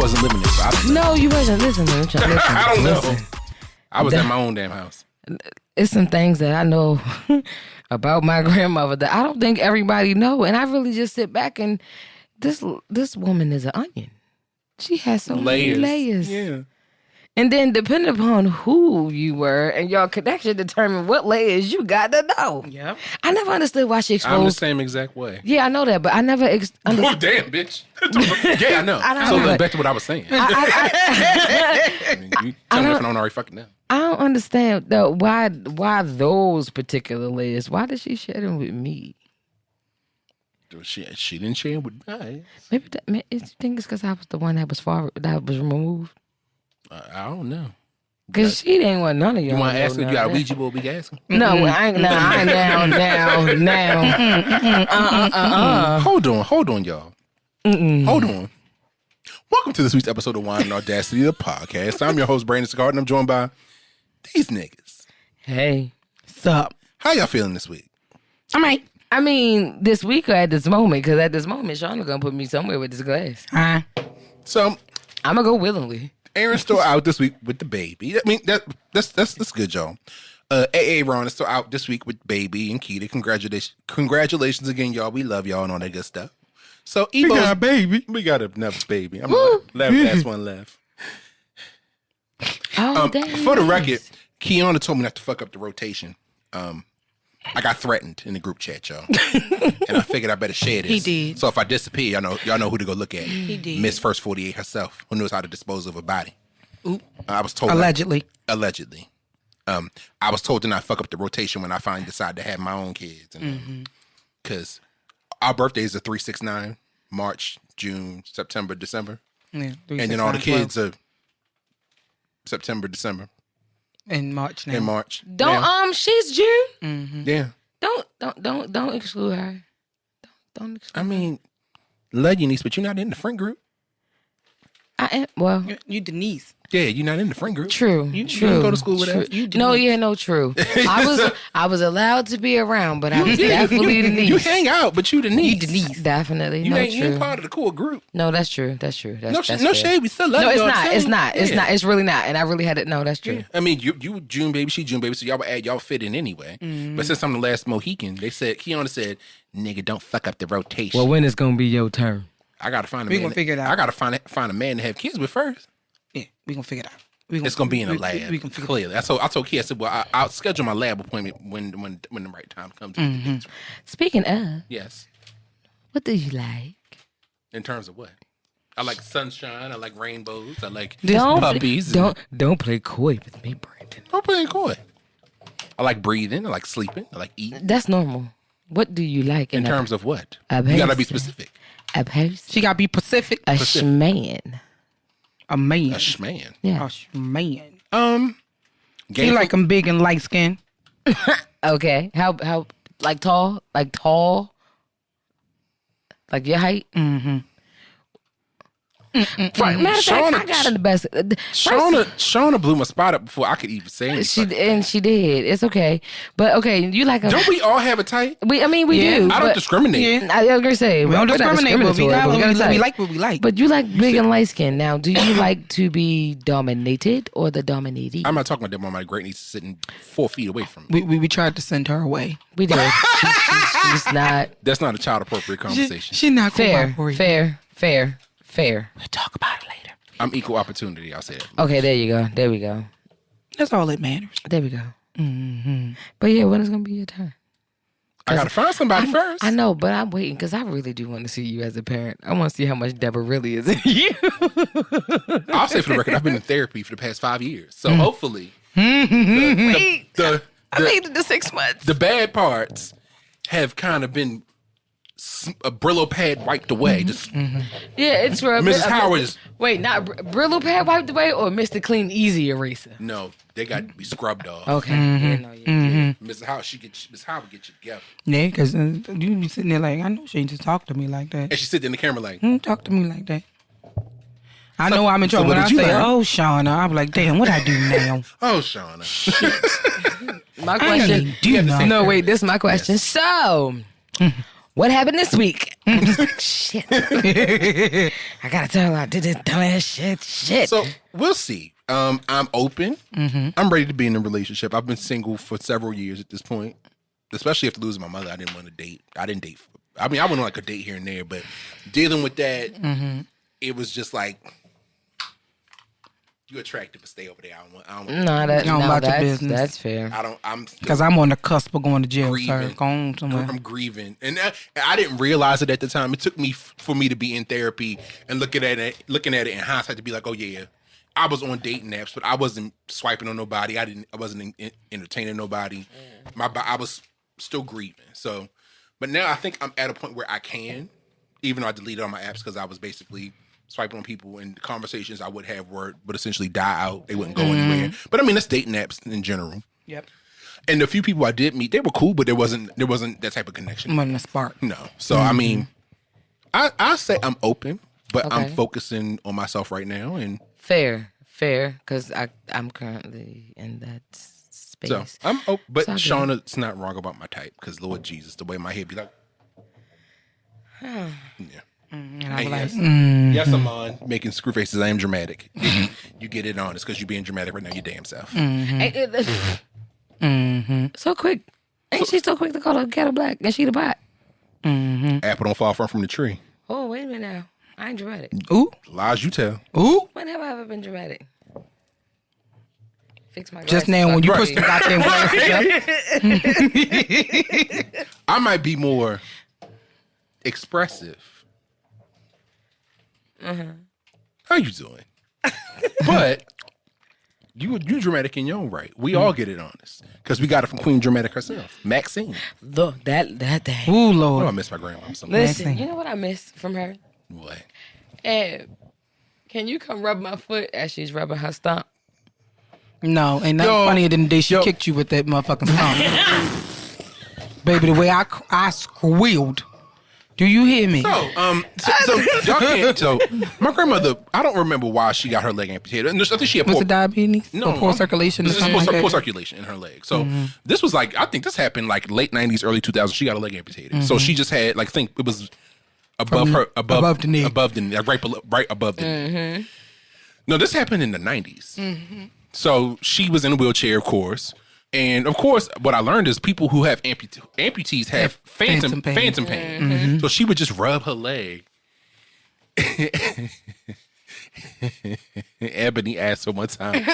wasn't living there, so I don't know. No, you wasn't listening. I don't know. I was at my own damn house. It's some things that I know about my grandmother that I don't think everybody know, and I really just sit back and this woman is an onion. She has so many layers. Yeah. And then depending upon who you were and your connection determine what layers you got to know. Yep. I never understood why she exposed. I'm the same exact way. Yeah, I know that, but I never understood. Oh, damn, bitch. Yeah, I know. So back to what I was saying. I mean, you tell me if I don't already fucking know. I don't understand though why those particular layers. Why did she share them with me? She didn't share with me. Maybe you think it's because I was the one that was removed. I don't know. Cause she didn't want none of y'all. You want to ask her? You got a Ouija board? We can ask her. No, I ain't now. Hold on, y'all. Hold on. Welcome to this week's episode of Wine and Audacity, the podcast. I'm your host, Brandon Scott, and I'm joined by these niggas. Hey, what's up? How y'all feeling this week? All right. I mean, this week or at this moment? Because at this moment, Shauna gonna put me somewhere with this glass. So I'm gonna go willingly. Aaron's still out this week with the baby. I mean, that's good, y'all. AA Ron is still out this week with baby and Keita. Congratulations again, y'all. We love y'all and all that good stuff. So We got a baby. We got another baby. I'm the last one left. Oh, damn. For the record, Kiana told me not to fuck up the rotation. I got threatened in the group chat, y'all. And I figured I better share this. He did. So if I disappear, y'all know who to go look at. He did. Miss First 48 herself, who knows how to dispose of a body. Oop. I was told Allegedly. Allegedly. I was told to not fuck up the rotation when I finally decide to have my own kids. Because our birthdays are 3-6-9, March, June, September, December. Yeah, And then all the kids are September, December. In March now. In March. She's June. Mm-hmm. Yeah. Don't exclude her. Don't exclude I mean, love you, niece, but you're not in the friend group. I am. Well, You Denise. Yeah, you're not in the friend group. true. You didn't go to school with that. True. I was allowed to be around, but I was definitely the niece. You hang out, but you the niece. You Denise. Definitely. You ain't true. part of the core group. No, that's true. That's No fair. shade. We still love you. No, it's know what not. I'm It's saying? not. It's Yeah. not. It's really not. And I really had it. No, that's true. Yeah. I mean, you June baby, she June baby, so y'all fit in anyway. But since I'm the last Mohican, Kiana said, "Nigga, don't fuck up the rotation." Well, when it's gonna be your turn? I gotta find a We man. gonna figure it out. I gotta find a man to have kids with first. Yeah, we gonna figure it out. It's gonna be in a lab. We gonna figure Clearly, I told Kia, I said, "Well, I'll schedule my lab appointment when the right time comes." Speaking of, Yes. what do you like? In terms of what? I like sunshine. I like rainbows. I like Don't puppies. don't play coy with me, Brandon. I'm playing coy. I like breathing. I like sleeping. I like eating. That's normal. What do you like In terms of what? a You gotta be person. specific. A person, She gotta be Pacific. a schman. A man. A schman. Yeah. A man. He Gainful- like him big and light skinned. Okay. How like tall? Like tall? Like your height? Mm-hmm. Matter of fact, I got the best. Shauna blew my spot up before I could even say anything. She did. It's okay. But okay, you like a. Don't we all have a type? We do. I don't discriminate. Yeah. I was gonna say We don't we're not discriminate, but we discriminatory, like what we like. But you like big and light skin. Now, do you like to be dominated or the dominated? I'm not talking about that. My great niece is sitting 4 feet away from me. We tried to send her away. We did. She's not That's not a child appropriate conversation. She not fair. cooperating. Fair. We'll talk about it later. I'm equal opportunity. I'll say it. Okay, there you go. There we go. That's all that matters. There we go. Mm-hmm. But yeah, when is gonna be your turn? I gotta find somebody first. I know, but I'm waiting because I really do want to see you as a parent. I want to see how much Deborah really is in you. I'll say for the record, I've been in therapy for the past 5 years. So hopefully, Wait, the I made it to 6 months. the bad parts have kind of been a Brillo pad wiped away. Just Yeah, it's for Mrs. Howard is Wait, not Brillo pad wiped away or Mr. Clean Easy Eraser? no, they got to be scrubbed off. Okay. Yeah, no, yeah. Mrs. Howard, Mrs. Howard get you together, Yeah, because you be sitting there like, I know she ain't just talk to me like that. and she sit there in the camera like, Talk to me like that. I know I'm in trouble what when I did you say, learn? "Oh, Shauna," I'm like, "Damn, what I do now?" "Oh, Shauna." My I question. ain't do nothing. No, wait, this is my question. So, what happened this week? I'm just like, shit. I gotta tell her I did this dumbass shit. So we'll see. I'm open. Mm-hmm. I'm ready to be in a relationship. I've been single for several years at this point, especially after losing my mother. I didn't want to date. I didn't date. I went on like a date here and there, but dealing with that, it was just like, you're attractive, but stay over there. I don't your business. That's fair. Because I'm on the cusp of going to jail, grieving. sir. Go on somewhere. I'm grieving, and I didn't realize it at the time. It took me for me to be in therapy and looking at it in hindsight to be like, oh yeah, I was on dating apps, but I wasn't swiping on nobody. I wasn't entertaining nobody. I was still grieving. So, but now I think I'm at a point where I can, even though I deleted all my apps because I was basically swiping on people, and the conversations I would have would essentially die out. They wouldn't go anywhere. But I mean, that's dating apps in general. Yep. And the few people I did meet, they were cool, but there wasn't that type of connection. Wasn't a spark. No. So I mean, I say I'm open, but I'm focusing on myself right now. And fair, because I'm currently in that space. so I'm open, but Shauna's not wrong about my type, because Lord Jesus, the way my head be like, yeah. And I was yes, like, yes, I'm on making screw faces. I am dramatic. You get it on. It's because you're being dramatic right now. Your damn self. So quick. Ain't she so quick to call her cat a black and she the bot? Apple don't fall far from the tree. Oh, wait a minute now. I ain't dramatic. Ooh. Lies you tell. Ooh. When have I ever been dramatic? Fix my Just glasses now when you so I push the can goddamn glasses up. I might be more expressive. How you doing? But you dramatic in your own right. We all get it honest because we got it from Queen Dramatic herself, Maxine. Look, that day. Ooh, Oh, Lord. I miss my grandma. Listen, you know what I miss from her? What? Can you come rub my foot as she's rubbing her stomp? No, ain't nothing funnier than the day she kicked you with that motherfucking stomp. Baby, the way I squealed. Do you hear me? So y'all can't. So my grandmother, I don't remember why she got her leg amputated. I think she had Was it diabetes? No, or poor circulation. This is something like poor that? circulation in her leg. So this was like, I think this happened like late 90s, early 2000s. She got her leg amputated. So she just had like, think it was above the knee, like right above the knee. No, this happened in the 90s. So she was in a wheelchair, of course. And of course, what I learned is people who have amputees have phantom pain. So she would just rub her leg. Ebony asked her one time,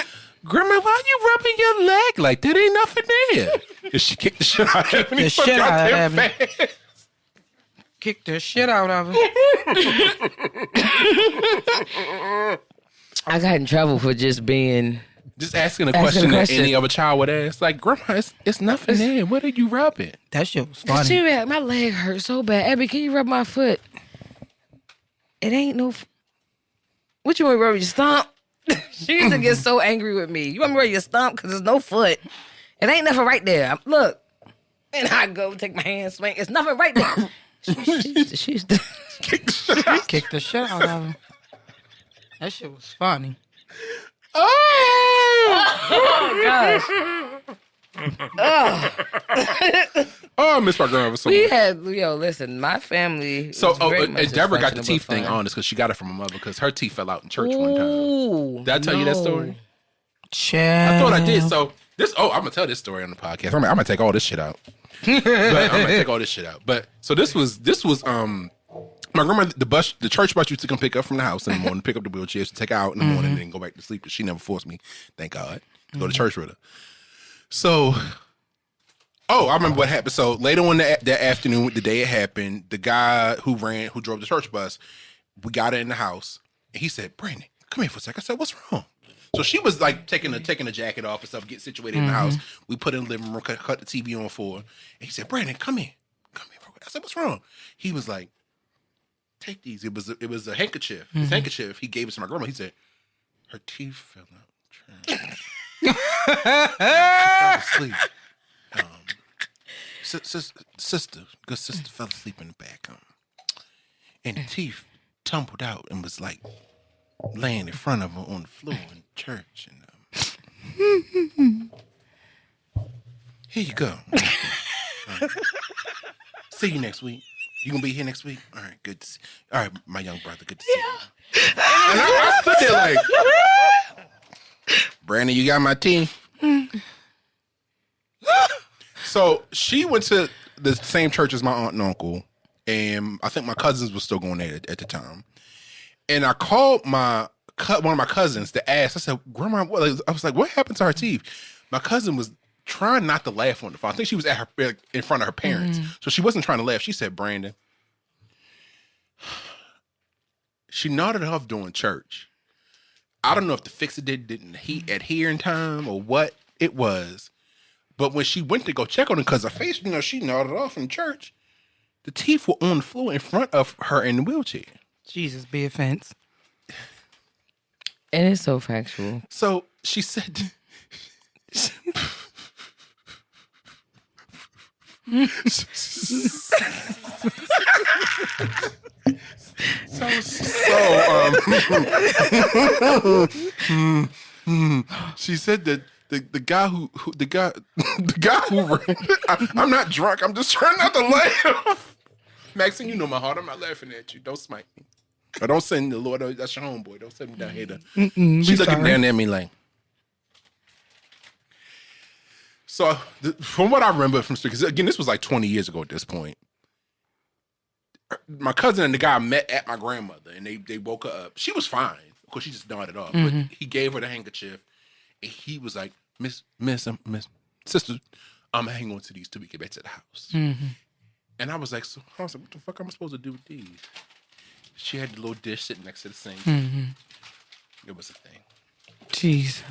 "Grandma, why are you rubbing your leg? Like, there ain't nothing there." And she kicked the shit out of Ebony. Kicked the shit out of her. I got in trouble for just being... Just asking a question that any other child would ask. Like, Grandma, it's nothing there. What are you rubbing? That shit was funny. My leg hurt so bad. Abby, can you rub my foot? It ain't no... What you want to rub your stomp? She used to get so angry with me. You want me to rub your stomp because there's no foot? It ain't nothing right there. Look. And I go take my hand, swing. It's nothing right there. She used to kick the shit out of her. That shit was funny. gosh. Oh, I miss my grandma so much. We had, listen, my family. So, Deborah got the teeth thing on us because she got it from her mother because her teeth fell out in church one time. Did I tell you that story? Child. I thought I did. So, I'm going to tell this story on the podcast. I'm going to take all this shit out. But, so this was, my grandma, the church bus used to come pick up from the house in the morning, pick up the wheelchairs, to take her out in the morning, and then go back to sleep. Because she never forced me, thank God, to go to church with her. So, I remember what happened. So later on that afternoon, the day it happened, the guy who drove the church bus, we got her in the house, and he said, "Brandon, come here for a second." I said, "What's wrong?" So she was like taking the jacket off and stuff, get situated in the house. We put in the living room, cut the TV on for her. And he said, "Brandon, come here. I said, "What's wrong?" He was like, "Take these." It was a handkerchief. His handkerchief. He gave it to my grandma. He said, "Her teeth fell out. She fell asleep. Good sister fell asleep in the back. And the teeth tumbled out and was like laying in front of her on the floor in church. And here you go. See you next week." You gonna be here next week? All right, good to see. All right, my young brother, good to see you. And I stood there like, Brandon, you got my tea? So she went to the same church as my aunt and uncle, and I think my cousins were still going there at the time. And I called one of my cousins to ask. I said, Grandma, what? I was like, what happened to her teeth? My cousin was trying not to laugh on the phone. I think she was in front of her parents. So she wasn't trying to laugh. She said, Brandon, she nodded off during church. I don't know if the fix-it didn't adhere in time or what it was. But when she went to go check on her, because her face, she nodded off in church, the teeth were on the floor in front of her in the wheelchair. Jesus, be offense. And it's so factual. So she said... she said that the guy who ran. I'm not drunk. I'm just trying not to laugh. Maxine, you know my heart. I'm not laughing at you. Don't smite me. Or don't send the Lord. That's your homeboy. Don't send me down here. She's looking down at me like. So, from what I remember from because again, this was like 20 years ago at this point. My cousin and the guy met at my grandmother, and they woke her up. She was fine. Of course, she just nodded off. But he gave her the handkerchief, and he was like, Miss, sister, I'm hang on to these till we get back to the house. And I was like, what the fuck am I supposed to do with these? She had the little dish sitting next to the sink. It was a thing. Jeez.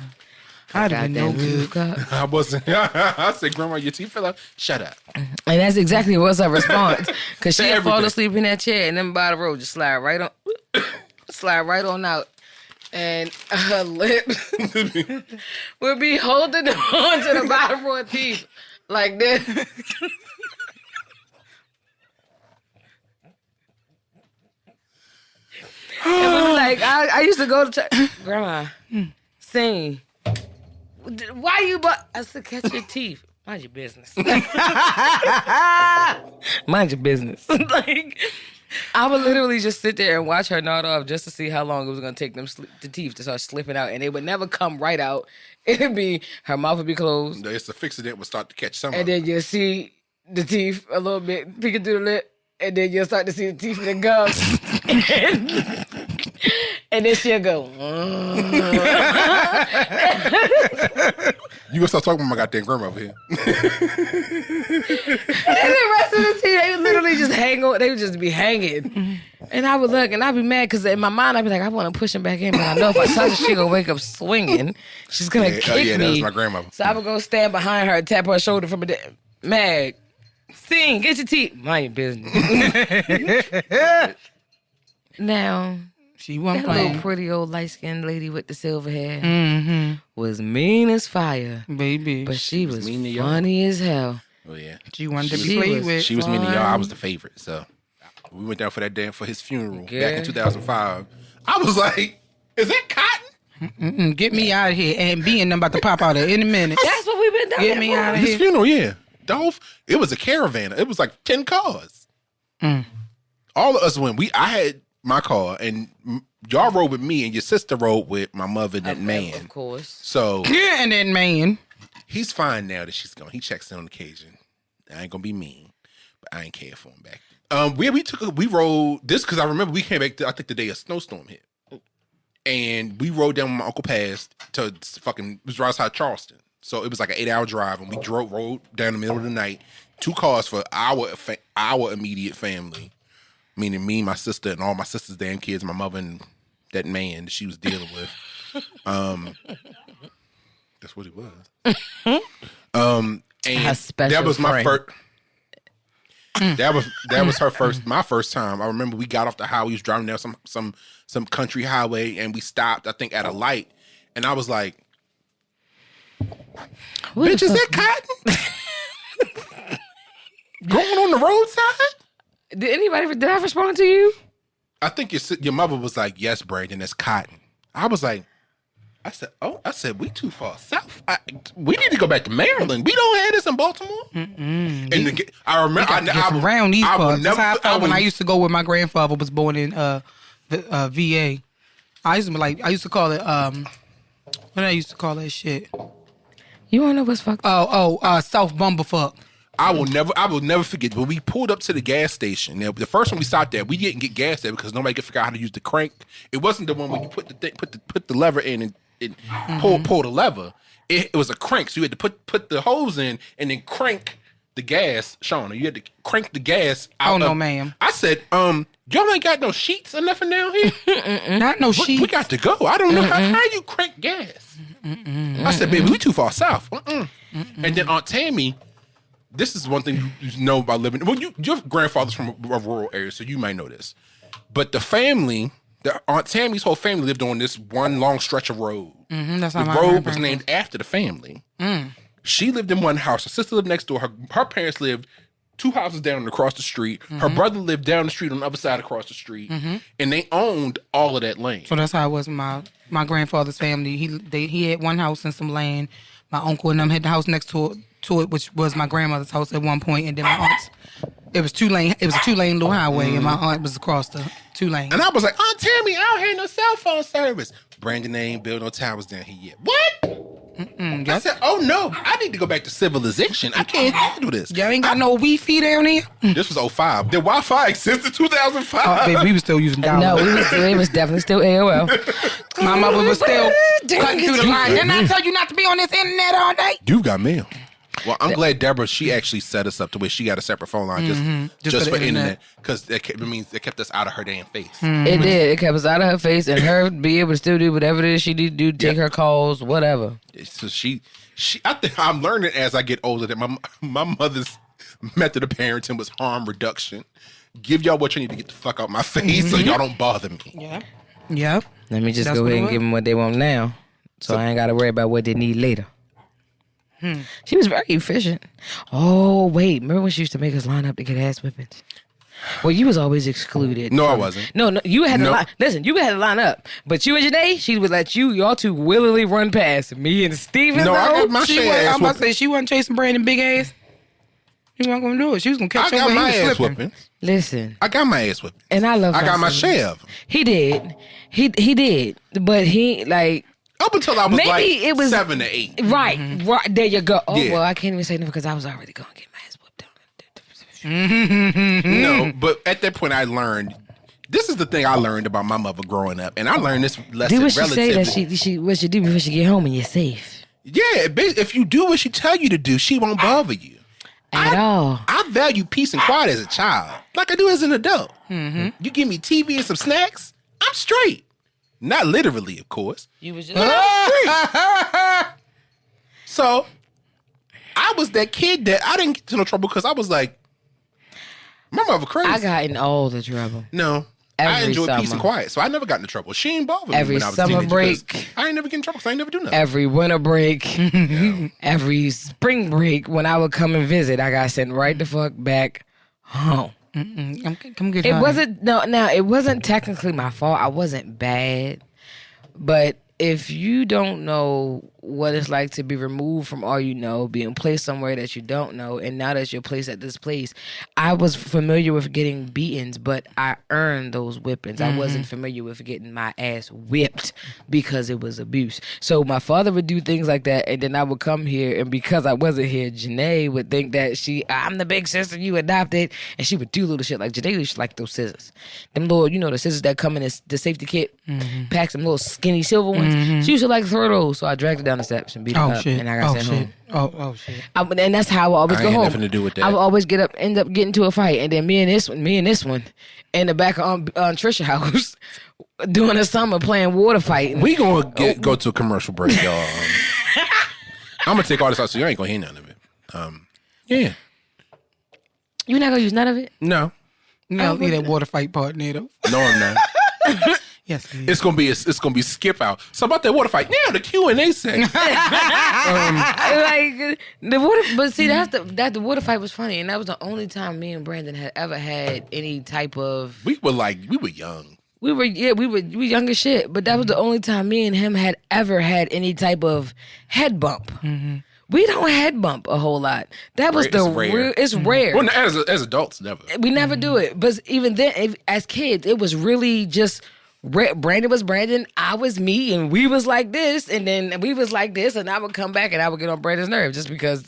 I'd have been no good. I wasn't. I said, Grandma, your teeth fell out. Shut up. And that's exactly what's her response. Because she'd fall asleep in that chair and then by the road, just slide right on out. And her lip would be holding on to the bottom of her teeth like this. And we'd be like, I used to go to church. Grandma, sing. Why you I said, catch your teeth. Mind your business. Mind your business. Like, I would literally just sit there and watch her nod off just to see how long it was going to take them the teeth to start slipping out. And they would never come right out. It'd be, her mouth would be closed. It's the fix-it would start to catch some. And then you'll see the teeth a little bit peeking through the lip. And then you'll start to see the teeth in the gums. And then she'll go. You gonna start talking about my goddamn grandma over here? And then the rest of the teeth, they would literally just hang on. They would just be hanging. And I would look, and I'd be mad because in my mind I'd be like, I want to push him back in, but I know if I touch her, she gonna wake up swinging. She's gonna kick me. That was my grandmother. So I would go stand behind her, and tap her shoulder from a Mag, sing, get your teeth. Mind your business. Now. She wasn't that playing. little pretty old light-skinned lady with the silver hair was mean as fire. Baby. But she was funny as hell. Oh, yeah. She wanted to be played with. She was mean to y'all. I was the favorite. So we went down for his funeral back in 2005. I was like, is that Cotton? Get me out of here. And being about to pop out in a minute. That's what we've been doing. Get me out of here. His funeral, yeah. Dolph, it was a caravan. It was like 10 cars. All of us went. I had my car, and y'all rode with me, and your sister rode with my mother and that man. Of course. So yeah, and that man. He's fine now that she's gone. He checks in on occasion. I ain't gonna be mean, but I ain't care for him back then. We rode this because I remember we came back. I think the day a snowstorm hit, and we rode down when my uncle passed to it was right outside Charleston. So it was like an 8-hour drive, and we rode down the middle of the night, 2 cars for our immediate family. Meaning me, my sister, and all my sister's damn kids, my mother, and that man that she was dealing with. That's what it was. And that was my first. That was my first time. I remember we got off the highway. We was driving down some country highway, and we stopped, I think, at a light, and I was like, "Bitch, is that Cotton going on the roadside?" Did I respond to you? I think your mother was like, "Yes, Brandon, that's Cotton." I was like, I said, we too far south. We need to go back to Maryland. We don't have this in Baltimore. And I remember, around these parts. That's how I felt when I used to go where my grandfather was born in the VA. I used to call it, what did I used to call that shit? You wanna know what's fucked up? South Bumblefuck. I will never forget when we pulled up to the gas station. Now, the first one we stopped there, we didn't get gas there because nobody could figure out how to use the crank. It wasn't the one where you put the lever in and pull the lever. It was a crank, so you had to put the hose in and then crank the gas. Shauna, you had to crank the gas out. Oh no, ma'am. I said, y'all ain't got no sheets or nothing down here. Not no sheets. We got to go. I don't know how you crank gas. I said, baby, we too far south. And then Aunt Tammy. This is one thing you know about living. Well, your grandfather's from a rural area, so you might know this. But the Aunt Tammy's whole family lived on this one long stretch of road. That's the road was named after the family. She lived in one house. Her sister lived next door. Her parents lived 2 houses down and across the street. Her brother lived down the street on the other side across the street. And they owned all of that land. So that's how it was my grandfather's family. He had one house and some land. My uncle and them had the house next to it, which was my grandmother's house at one point, and then my aunt's. It was a 2-lane little highway, and my aunt was across the 2 lanes. And I was like, Aunt Tammy, I don't have no cell phone service. Brandon ain't built no towers down here yet. What? I said, oh no, I need to go back to civilization. I can't handle this. Y'all ain't got no Wi-Fi down here? This was 05. The Wi-Fi existed 2005. Baby, we was still using dollars. No, it was definitely still AOL. My mother was still cutting through the line. Didn't I tell you not to be on this internet all day? You've got mail. Well, I'm glad Deborah, she actually set us up to where she got a separate phone line just for internet. Because it means it kept us out of her damn face. It did. It kept us out of her face and her be able to still do whatever it is she need to do, take her calls, whatever. So I think I'm learning as I get older that my mother's method of parenting was harm reduction. Give y'all what you need to get the fuck out my face so y'all don't bother me. Yeah. Let me just go ahead and give them what they want now. So I ain't got to worry about what they need later. She was very efficient. Oh, wait. Remember when she used to make us line up to get ass whippings? Well, you was always excluded. No, I wasn't. No, you had to line. Listen, you had to line up. But you and Janae, she would let y'all two willingly run past me and Steven. No, I got my shit ass I'm about to say, she wasn't chasing Brandon big ass. She wasn't going to do it. She was going to catch I her got when my he was ass slipping. whooping. Listen. I got my ass whipping. And I love I got my share of them. He did. He did. But he, like... Up until I was maybe it was 7 to 8. Right, right. There you go. Oh, Yeah. well, I can't even say no because I was already going to get my ass whooped down. No, but at that point I learned, this is the thing I learned about my mother growing up. And I learned this lesson Do what she relatively. say that she what she do before she get home and you're safe. Yeah, if you do what she tell you to do, she won't bother you. At all. I value peace and quiet as a child, like I do as an adult. You give me TV and some snacks, I'm straight. Not literally, of course. You was just So, I was that kid that I didn't get into no trouble because I was like, my mother crazy. I got in all the trouble. No. I enjoyed peace and quiet, so I never got into trouble. She ain't bothered me Every when I was a summer teenager break. I ain't never get in trouble because I ain't never do nothing. Every winter break, every spring break, when I would come and visit, I got sent right the fuck back home. Come get It wasn't it wasn't technically my fault. I wasn't bad. But if you don't know what it's like to be removed from all you know, being placed somewhere that you don't know, and now that you're placed at this place, I was familiar with getting beatings, but I earned those whippings. I wasn't familiar with getting my ass whipped because it was abuse. So my father would do things like that, and then I would come here, and because I wasn't here, Janae would think that I'm the big sister you adopted, and she would do little shit like Janae used to like those scissors. Them little, the scissors that come in the safety kit, packs, them little skinny silver ones. She used to like to throw those, so I dragged her down the steps and beat her up, and I got sent home. Oh shit! And that's how I always go ain't home. nothing to do with that. I would always end up getting into a fight, and then me and this one, in the back of Trisha house, during the summer playing water fight. We gonna go to a commercial break, y'all. I'm gonna take all this out, so you ain't gonna hear none of it. Yeah. You not gonna use none of it? No. You don't need that water fight part, Nito. No, I'm not. Yes, it's gonna be skip out. So about that water fight now, the Q&A section. Like the water, but see the water fight was funny, and that was the only time me and Brandon had ever had any type of. We were young. we were young as shit, but that was the only time me and him had ever had any type of head bump. Mm-hmm. We don't head bump a whole lot. That was rare. It's rare. Well, as adults, never. We never do it. But even then, as kids, it was really just Brandon was Brandon, I was me, and we was like this, and then we was like this, and I would come back and I would get on Brandon's nerve just because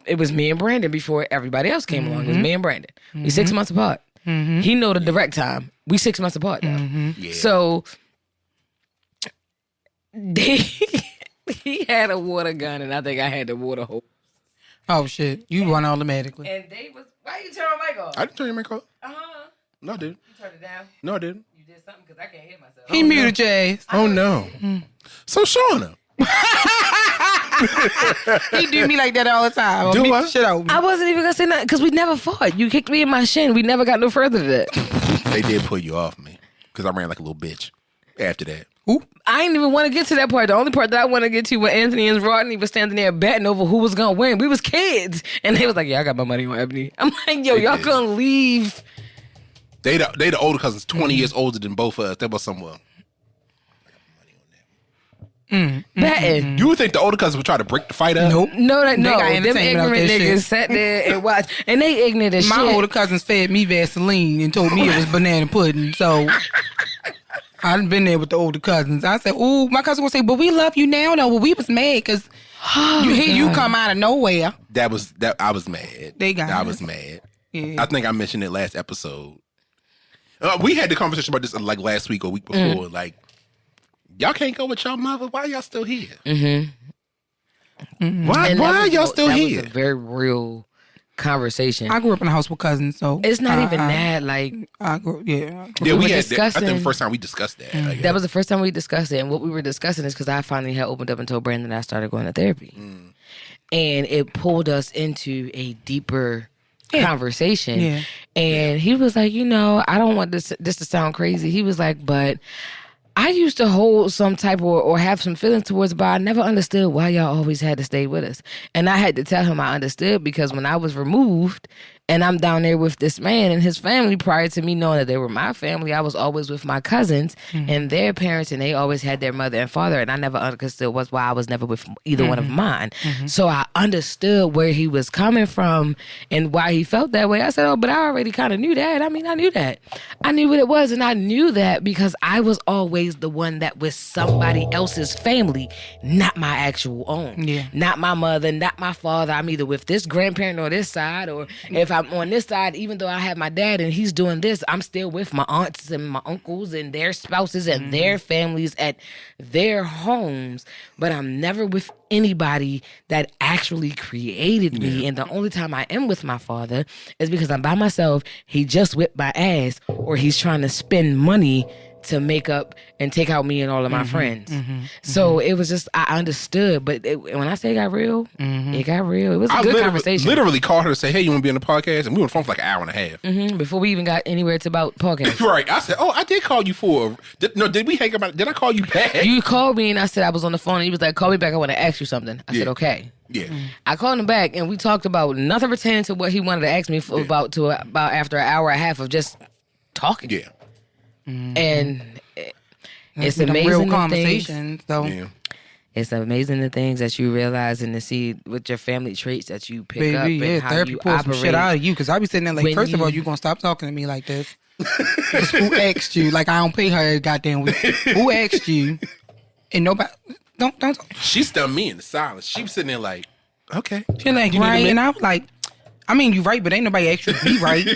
it was me and Brandon before everybody else came along. It was me and Brandon. We 6 months apart. He know the direct time. We 6 months apart now. Yeah. So he had a water gun, and I think I had the water hose. Oh shit! You won automatically. And they was. Why you turn my mic off? I didn't turn your mic off. No, I didn't. You turned it down. No, I didn't. You did something because I can't hear myself. He muted your ass. Oh no. So Shauna. He do me like that all the time. Do I? Shit out. I wasn't even gonna say nothing because we never fought. You kicked me in my shin. We never got no further than that. They did pull you off me because I ran like a little bitch after that. Ooh. I didn't even want to get to that part. The only part that I want to get to when Anthony and Rodney was standing there betting over who was gonna win. We was kids, and they was like, "Yeah, I got my money on Ebony." I'm like, "Yo, y'all gonna leave?" They the older cousins, 20 years older than both of us. They was somewhere. Betting. You would think the older cousins would try to break the fight up? Nope. No. Them entertainment out ignorant that niggas shit. sat there and watched, and they ignorant as shit. My older cousins fed me Vaseline and told me it was banana pudding. So I done been there with the older cousins. I said, "Ooh," my cousin would say, "But we love you now, though." Well, we was mad because you come out of nowhere. I was mad. I was mad. Yeah. I think I mentioned it last episode. We had the conversation about this like last week or week before. Like, y'all can't go with y'all mother. Why y'all still here? Why are y'all still here? That was a very real conversation. I grew up in a house with cousins, so it's not even that. Like, I grew, yeah, we had discussing. I think the first time we discussed that. That was the first time we discussed it, and what we were discussing is because I finally had opened up and told Brandon that I started going to therapy, and it pulled us into a deeper conversation. Yeah. And he was like, I don't want this to sound crazy. He was like, but I used to hold some type or have some feelings towards, but I never understood why y'all always had to stay with us. And I had to tell him I understood because when I was removed and I'm down there with this man and his family, prior to me knowing that they were my family, I was always with my cousins and their parents, and they always had their mother and father, and I never understood why I was never with either one of mine. So I understood where he was coming from and why he felt that way. I said, but I already kind of knew that. I mean, I knew that. I knew what it was, and I knew that because I was always the one that was somebody else's family, not my actual own. Yeah. Not my mother, not my father. I'm either with this grandparent or this side, or if I'm on this side, even though I have my dad and he's doing this, I'm still with my aunts and my uncles and their spouses and their families at their homes, but I'm never with anybody that actually created me. And the only time I am with my father is because I'm by myself. He just whipped my ass, or he's trying to spend money to make up and take out me and all of my friends. So it was just, I understood. But when I say it got real, it got real. It was a good conversation. Literally called her to say, "Hey, you want to be on the podcast?" And we were on the phone for like an hour and a half. Before we even got anywhere to about podcast. Right. I said, I did call you for... Did we hang about... Did I call you back? You called me and I said I was on the phone, and he was like, "Call me back. I want to ask you something." I said, "Okay." Yeah. I called him back and we talked about nothing pertaining to what he wanted to ask me for about after an hour and a half of just talking. Yeah. And it's amazing real conversation. So it's amazing the things that you realize and to see with your family traits that you pick up and how therapy you pulls some operate. shit out of you, because I be sitting there like, first of all, you gonna stop talking to me like this? Who asked you? Like, I don't pay her every goddamn week. Who asked you? And nobody don't. She stunned me in the silence. She was sitting there like, okay. She like, right, and I was like, I mean, you right, but ain't nobody asked you to be right.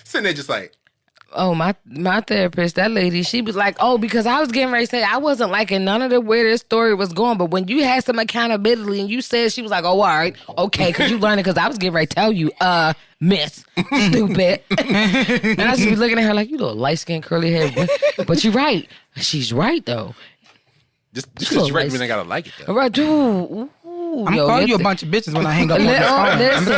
Sitting there just like, oh, my therapist, that lady, she was like, because I was getting ready to say I wasn't liking none of the where this story was going, but when you had some accountability and you said, she was like, all right, okay, because you learned it, because I was getting ready to tell you, miss, stupid. And I just be looking at her like, you little light-skinned, curly hair, but you're right. She's right, though. Just because you're right, I gotta like it, though. Right, dude. I'm calling you a bunch of bitches when I hang up on this phone.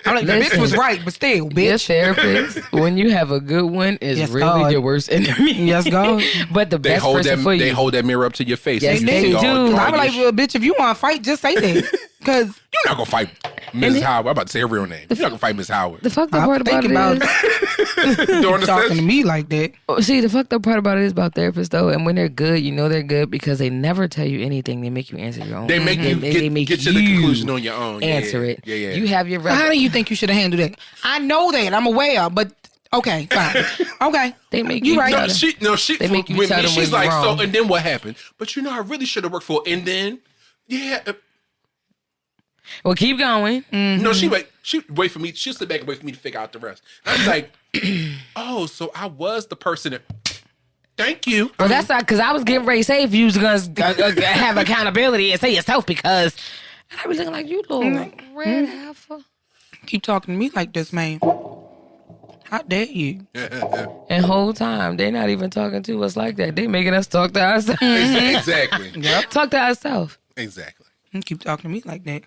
I'm like, the bitch was right, but still, bitch. Your therapist, when you have a good one, is really your worst enemy. Yes, God. But the best person for you. They hold that mirror up to your face. Yes, they do. I'm like, well, bitch, if you want to fight, just say that. Because you're not going to fight. Mrs. Howard. I'm about to say her real name. You're not gonna fight Miss Howard. The fucked up part about it is During the talking to session? me like that. see, the fucked up part about it is about therapists though, and when they're good, you know they're good because they never tell you anything. They make you answer your own. They make you get to the conclusion on your own. Answer it. Yeah. You have your. How do you think you should have handled that? I know that. I'm aware, but okay, fine. Okay. They make you you right. tell They make you tell them she's when like, you're wrong. so, and then what happened? But you know, I really should have worked for it. And then, yeah. Well, keep going. No, she wait for me. She'll sit back and wait for me to figure out the rest. I was like, oh, so I was the person that. Thank you. Well, that's not because I was getting ready to say if you was gonna have accountability and say yourself because and I was looking like you little red heifer. Keep talking to me like this, man. How dare you? And whole time they not even talking to us like that. They making us talk to ourselves. Exactly. Yep. Talk to ourselves. Exactly. Keep talking to me like that.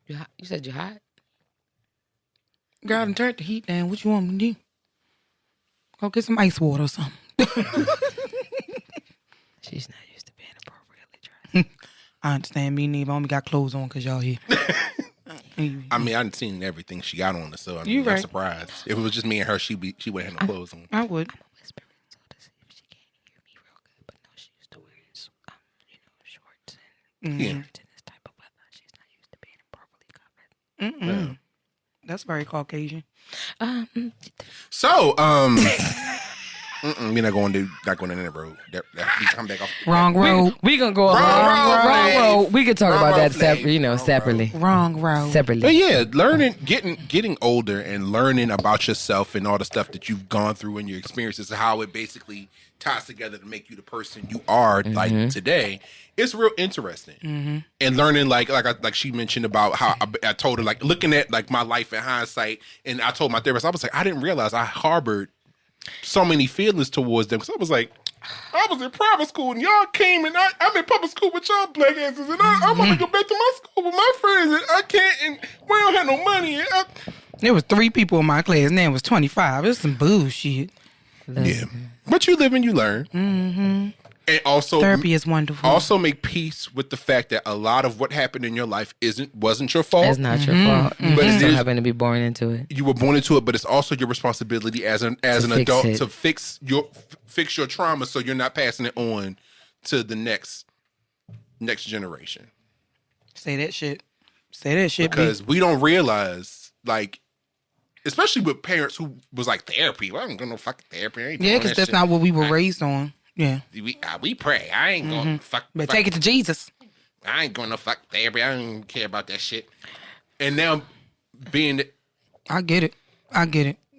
You said you hot? Girl, I done turned the heat down. What you want me to do? Go get some ice water or something. She's not used to being appropriately dressed. I understand. Me neither. I only got clothes on because y'all here. I mean, I done seen everything she got on her, so You I'm right. surprised. If it was just me and her, she wouldn't have no clothes on. I would. I'm whispering so to see if she can't hear me real good, but no, she used to wear shorts and Yeah. shirts in this type of weather. She's not used to being appropriately covered. That's very Caucasian. So, we're not going down that road. We come back off. Wrong road. We gonna go Wrong road. We could talk Wrong about road, that Flav. separately. Wrong road. Separately. But yeah, getting older and learning about yourself and all the stuff that you've gone through and your experiences and how it basically ties together to make you the person you are like today. It's real interesting. And learning like she mentioned about how I told her like looking at like my life in hindsight, and I told my therapist I was like I didn't realize I harbored so many feelings towards them because I was like. I was in private school and y'all came and I'm in public school with y'all black asses and I want to go back to my school with my friends and I can't and we don't have no money. And There was 3 people in my class and there was 25. It's some bullshit. yeah, but you live and you learn. And also Therapy is wonderful. Also make peace with the fact that a lot of what happened in your life wasn't your fault. It's not your fault. You But just it so is- happen to be born into it. You were born into it, but it's also your responsibility as an fix adult it. to fix your trauma so you're not passing it on to the next generation. Say that shit. Say that shit. Because we don't realize, like, especially with parents who was like therapy. Well, I don't go no fucking therapy. I ain't Yeah, doing because that that's shit. not what we were raised on. Yeah. We pray. I ain't going fuck. But take it to Jesus. I ain't going to fuck therapy. I don't care about that shit. And now being I get it.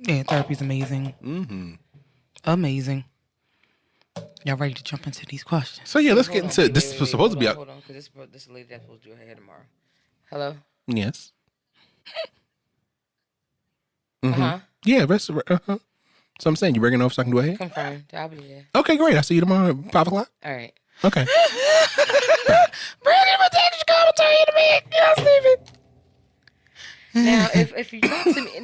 Yeah, therapy's amazing. Amazing. Y'all ready to jump into these questions? so yeah, let's get into this. Was supposed to be out. Hold on, because this lady that's supposed to do her hair tomorrow. Hello. Yes. Uh-huh. Rest. So I'm saying you bringing over so I can do a hair. Confirmed. I'll be there. Okay, great. I'll see you tomorrow at 5 o'clock. All right. Okay. Brandon, what's extra commentary in a minute? Y'all sleeping?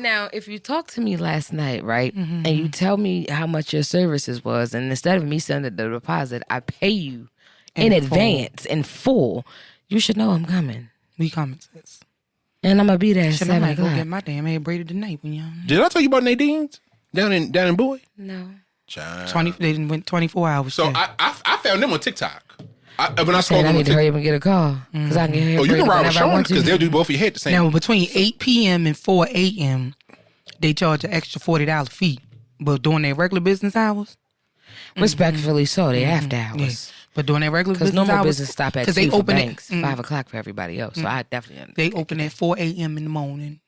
Now, if you talk to me last night, right, and you tell me how much your services was, and instead of me sending the deposit, I pay you in advance in full, you should know I'm coming, We coming, sis. and I'm gonna be there at Shit, I 7 might go get o'clock. my damn hair braided tonight when y'all. Did I tell you about Nadine's down in Bowie? No, Child. 20. They didn't went 24 hours. So yeah. I found them on TikTok. When I saw and I them on need to TikTok. hurry up and get a call because I can hear. Oh, you can ride with Shauna want because to. they'll do both of your head the same. Now between 8 p.m. and 4 a.m., they charge an extra $40 fee. But during their regular business hours, Respectfully, so they after hours. but during their regular Because business normal hours, business stop at 'cause 2 they for open banks, it, 5 o'clock for everybody else. So I definitely they open at 4 a.m. in the morning.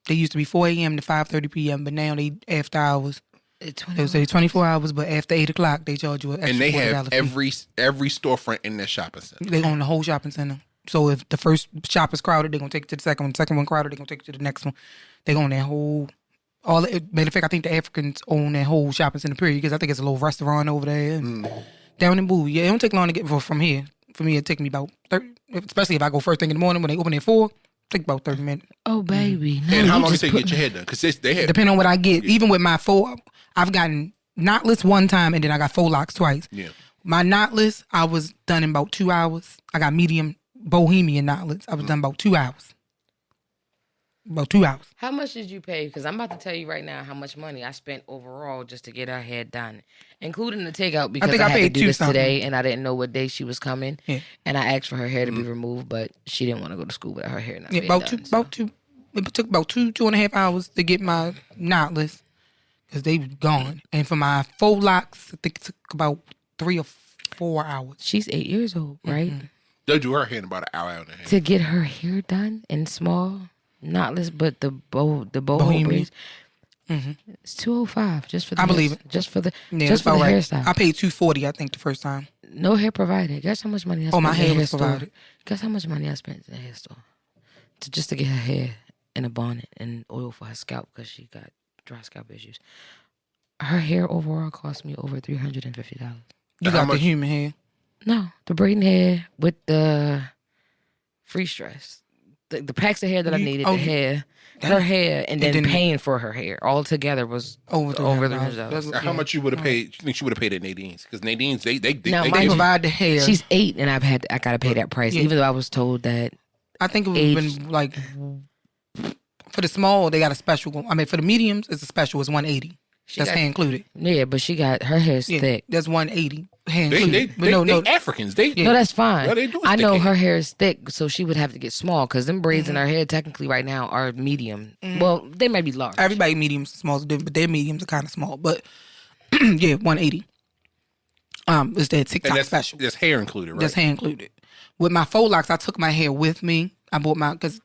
They used to be 4 a.m. to 5:30 p.m., but now they after hours. They say 24 hours, but after 8 o'clock, they charge you an extra and they $40 have fee. every storefront in their shopping center. They own the whole shopping center. So if the first shop is crowded, they're gonna take it to the second one. The second one crowded, they're gonna take it to the next one. They own that whole. Matter of fact, I think the Africans own that whole shopping center period because I think it's a little restaurant over there down in Bowie. Yeah, it don't take long to get from here. For me, it take me about 30. Especially if I go first thing in the morning when they open at 4. Take about 30 minutes. Oh baby, no, And how you long does just it take to get your head done? Because they have. Depending on what I get, even with my 4, I've gotten knotless one time and then I got 4 locks twice. Yeah. My knotless, I was done in about 2 hours. I got medium bohemian knotless. I was done about 2 hours. About 2 hours. How much did you pay? Because I'm about to tell you right now how much money I spent overall just to get her hair done, including the takeout, because I had to do this today and I didn't know what day she was coming. Yeah. And I asked for her hair to be removed, but she didn't want to go to school without her hair not being done. It took about 2.5 hours to get my knotless because they were gone. And for my faux locks, I think it took about 3 or 4 hours. She's 8 years old, right? They'll do her hair in about an hour and a half. To get her hair done in small, knotless, but the boho braids. It's $205 just for the. I believe it. Just for the hairstyle. I paid $240, I think, the first time. No hair provided. Guess how much money I spent? Oh, my hair in the was hair provided. store? Guess how much money I spent in the hair store just to get her hair in a bonnet and oil for her scalp because she got dry scalp issues. Her hair overall cost me over $350. You got the human hair? No, the braiding hair with the free stress. The packs of hair that I needed, her hair, and then paying for her hair all together was over $300. How much you would have paid? You think she would have paid at Nadine's? Because Nadine's they provide the hair. She's 8, and I gotta pay that price, even though I was told that. I think it would have been like for the small they got a special. I mean, for the mediums, it's a special. It's $180. That's hair included. Yeah, but she got her hair's thick. That's $180. They Africans. No, that's fine. I know her hair is thick, so she would have to get small because them braids in her hair technically right now are medium. Well, they might be large. Everybody mediums and smalls are different, but their mediums are kind of small. But yeah, $180. It's that TikTok special. There's hair included, right? There's hair included. With my faux locks, I took my hair with me. I bought because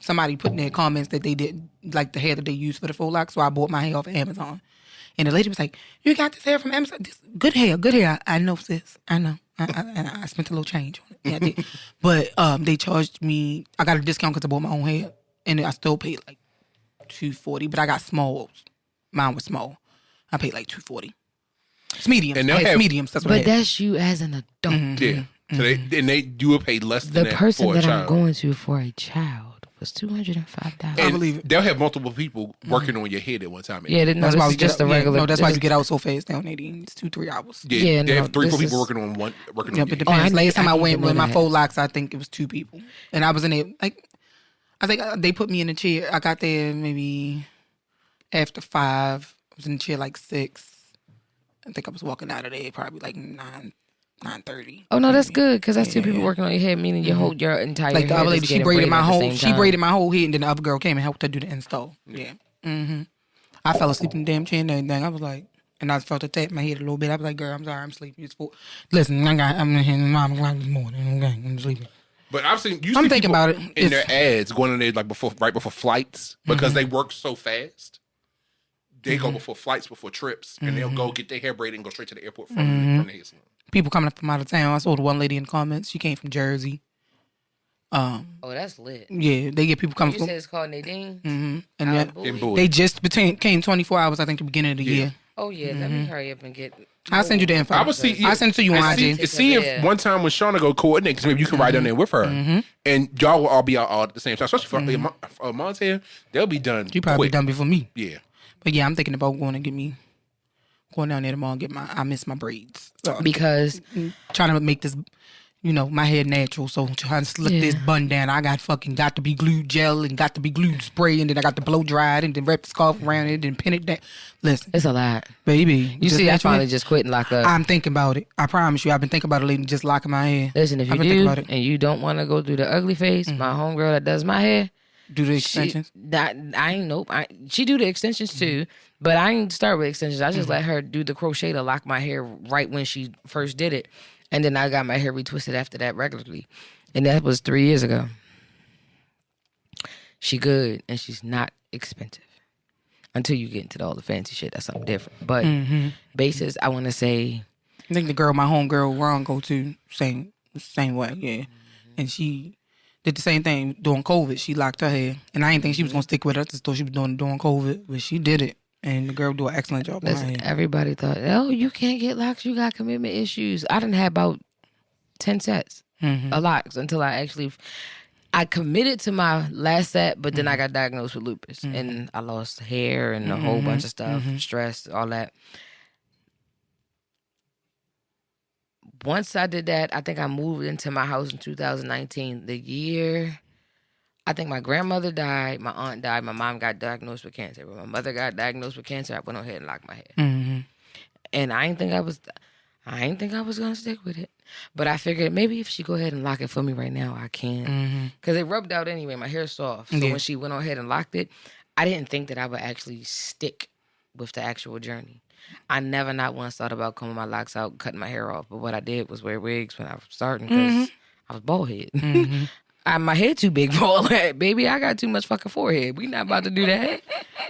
somebody put in their comments that they didn't like the hair that they used for the faux locks, so I bought my hair off of Amazon. And the lady was like, "You got this hair from Amazon? This good hair. I know, sis. I know. I spent a little change on it. Yeah, I did. But they charged me. I got a discount because I bought my own hair, and I still paid like $240. But I got smalls. Mine was small. I paid like $240. It's mediums. And it's mediums. That's what. But that's you as an adult. Yeah. So you will pay less than the that person for a that child. I'm going to for a child. Was $205. I believe it. They'll have multiple people working on your head at one time. Yeah, that's why just the regular. No, that's why you get out so fast down 80. It's 2-3 hours. Yeah, they have 3-4 people working on one. Working on it depends. Last time I went with my faux locks, I think it was 2 people, and I was in it. Like, I think they put me in a chair. I got there maybe after 5. I was in the chair like 6. I think I was walking out of there probably like 9:30. Oh no, that's good because that's 2 people working on your head, meaning your entire like the head other lady, she braided my whole head, and then the other girl came and helped her do the install. Yeah. I fell asleep in the damn chair and everything. I was like, and I felt to tap my head a little bit. I was like, "Girl, I'm sorry, I'm sleeping. It's full. Listen, I'm in here 9 o'clock this morning. Okay, I'm sleeping." But I've seen I'm thinking about it in their ads going in there like right before flights because they work so fast. They go before flights, before trips, and they'll go get their hair braided and go straight to the airport from the hair salon. People coming up from out of town. I saw the one lady in the comments. She came from Jersey. Oh, that's lit. Yeah, they get people coming from. You said it's called Nadine? And they just came 24 hours, I think, the beginning of the year. Oh, yeah. Let me hurry up and get... I'll send you the info. I send it to you on IG. See if one time when Shauna go coordinate, because maybe you can ride down there with her. And y'all will all be out all at the same time. Especially for Mom's hair, they'll be done You probably quick. done before me. Yeah. But yeah, I'm thinking about going down there tomorrow and get I miss my braids. Because trying to make this, my hair natural. So trying to slick this bun down. I got to be glued gel and got to be glued spray, and then I got to blow dry it and then wrap the scarf around it and pin it down. Listen. It's a lot. Baby. You see, I finally just quit and lock up. I'm thinking about it. I promise you. I've been thinking about it lately, just locking my hair. Listen, if you do and you don't want to go through the ugly phase, my homegirl that does my hair, do the extensions? She do the extensions too, but I ain't start with extensions. I just let her do the crochet to lock my hair right when she first did it. And then I got my hair retwisted after that regularly. And that was 3 years ago. She good and she's not expensive. Until you get into all the fancy shit, that's something different. But basis, I want to say... I think the girl, my homegirl, Ron, go to same way, yeah. And she... did the same thing during COVID. She locked her hair. And I didn't think she was going to stick with it. I just thought she was doing it during COVID. But she did it. And the girl do an excellent job. Listen, everybody thought, you can't get locks. You got commitment issues. I didn't have about 10 sets of locks until I committed to my last set, but then I got diagnosed with lupus. And I lost hair and a whole bunch of stuff, stress, all that. once I did that, I think I moved into my house in 2019. The year, I think my grandmother died, my aunt died, my mom got diagnosed with cancer. When my mother got diagnosed with cancer, I went ahead and locked my head. Mm-hmm. And I didn't think I was gonna stick with it. But I figured maybe if she go ahead and lock it for me right now, I can. Because it rubbed out anyway. My hair's soft. So when she went on ahead and locked it, I didn't think that I would actually stick with the actual journey. I never not once thought about combing my locks out, cutting my hair off. But what I did was wear wigs when I was starting because I was bald head. My head too big for all that. Baby, I got too much fucking forehead. We not about to do that.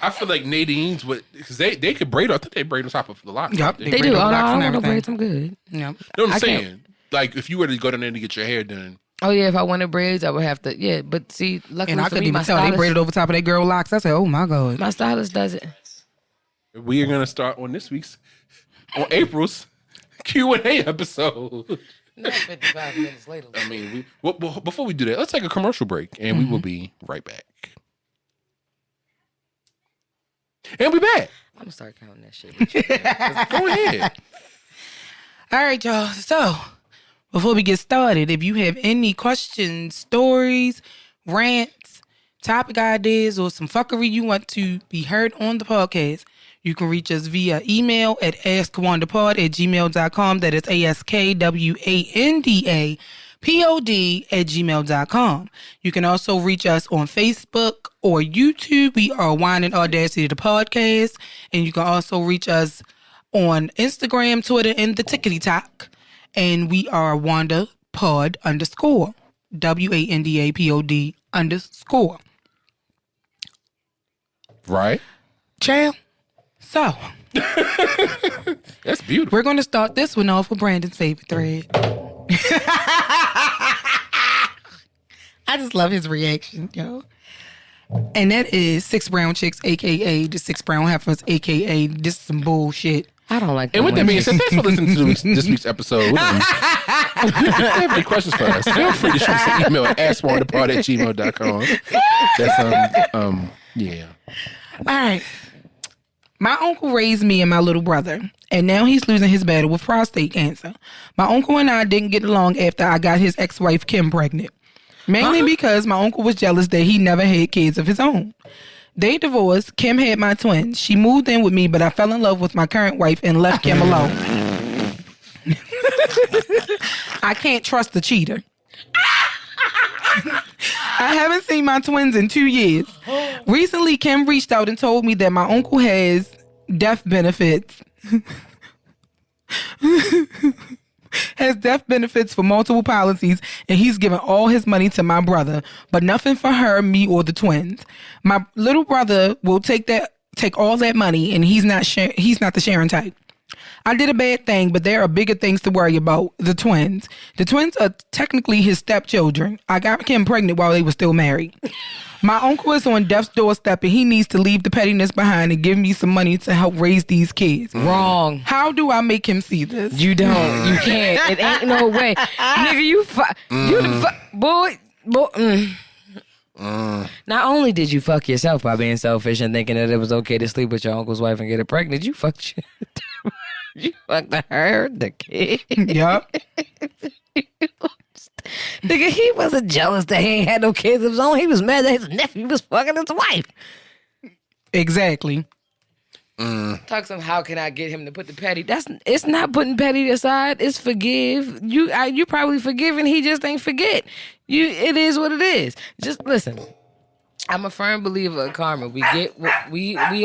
I feel like Nadine's would, because they could braid. I think they braid on top of the locks. Yep, They do. Oh, no, I don't want no braids. I'm good. Yep. You know what I'm I saying? can't. Like, if you were to go down there to get your hair done. Oh, yeah, if I wanted braids, I would have to, yeah. But see, luckily And I for couldn't me, even my tell. stylist, They braided over top of that girl locks. I said, oh, my God. my stylist does it. We are going to start on April's Q&A episode. Not 55 minutes later. I mean, before we do that, let's take a commercial break, and we will be right back. And we back. I'm going to start counting that shit. With you, Go ahead. All right, y'all. So, before we get started, if you have any questions, stories, rants, topic ideas, or some fuckery you want to be heard on the podcast, you can reach us via email at askwandapod@gmail.com. That is ASKWANDAPOD@gmail.com. You can also reach us on Facebook or YouTube. We are Wine and Audacity, the podcast. And you can also reach us on Instagram, Twitter, and the TikTok. And we are WandaPod_. WANDAPOD_. Right. Child. So, That's beautiful. we're going to start this one off with Brandon's favorite thread. I just love his reaction, yo. And that is 6 brown chicks, a.k.a. the 6 brown heifers, a.k.a. this is some bullshit. I don't like that. And with that being said, thanks for listening to this week's episode. If you have any questions for us, feel free to shoot us an email at askwandapod@gmail.com. That's, yeah. All right. My uncle raised me and my little brother, and now he's losing his battle with prostate cancer. My uncle and I didn't get along after I got his ex-wife Kim pregnant, mainly because my uncle was jealous that he never had kids of his own. They divorced. Kim had my twins. She moved in with me, but I fell in love with my current wife and left Kim alone. I can't trust the cheater. I haven't seen my twins in 2 years. Recently, Kim reached out and told me that my uncle has death benefits. Has death benefits for multiple policies, and he's giving all his money to my brother, but nothing for her, me, or the twins. My little brother will take all that money, and he's not the sharing type. I did a bad thing, but there are bigger things to worry about. The twins. The twins are technically his stepchildren. I got Kim pregnant while they were still married. My uncle is on death's doorstep, and he needs to leave the pettiness behind and give me some money to help raise these kids. Wrong. How do I make him see this? You don't. You can't. It ain't no way. Nigga, you the boy. Not only did you fuck yourself by being selfish and thinking that it was okay to sleep with your uncle's wife and get her pregnant, you fucked you fucked her, the kid. Yup. Nigga, he wasn't jealous that he ain't had no kids of his own. He was mad that his nephew was fucking his wife. Exactly. Talk some. How can I get him to put the petty? It's not putting petty aside. It's forgive. You probably forgive and he just ain't forget. It is what it is. Just listen. I'm a firm believer of karma. We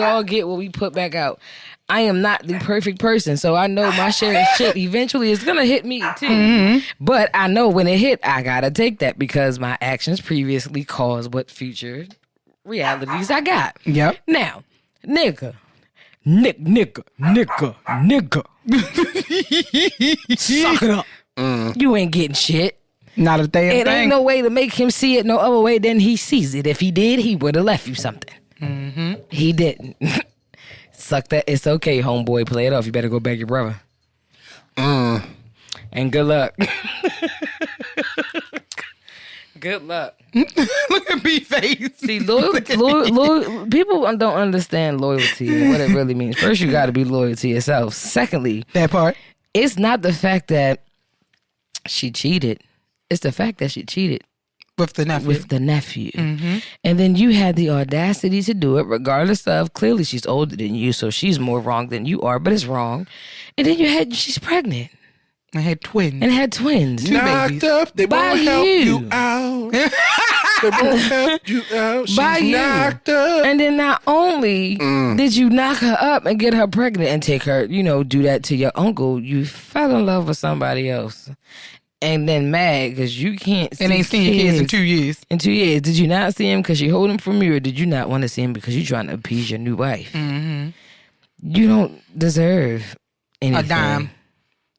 all get what we put back out. I am not the perfect person, so I know my share of shit eventually is gonna hit me too. Mm-hmm. But I know when it hit, I gotta take that because my actions previously caused what future realities I got. Yep. Now, nigga. Suck it up. You ain't getting shit. Not a damn thing. It ain't no way to make him see it no other way than he sees it. If he did, he would have left you something. Mm-hmm. He didn't. Suck that. It's okay, homeboy. Play it off. You better go back your brother. And good luck. Good luck. Look at me face. See, people don't understand loyalty and what it really means. First, you got to be loyal to yourself. Secondly, that part. It's not the fact that She cheated. It's the fact that she cheated. With the nephew. Mm-hmm. And then you had the audacity to do it, regardless of, clearly she's older than you, so she's more wrong than you are, but it's wrong. And then she's pregnant. And had twins. Two knocked babies. up. They By won't help you. you out. They won't help you out. She's By you. knocked up. And then not only did you knock her up and get her pregnant and take her, do that to your uncle, you fell in love with somebody else. And then mad because you can't see and ain't seen your kids in 2 years. In 2 years. Did you not see him because you hold him from you, or did you not want to see him because you're trying to appease your new wife? Mm-hmm. You don't deserve anything. A dime.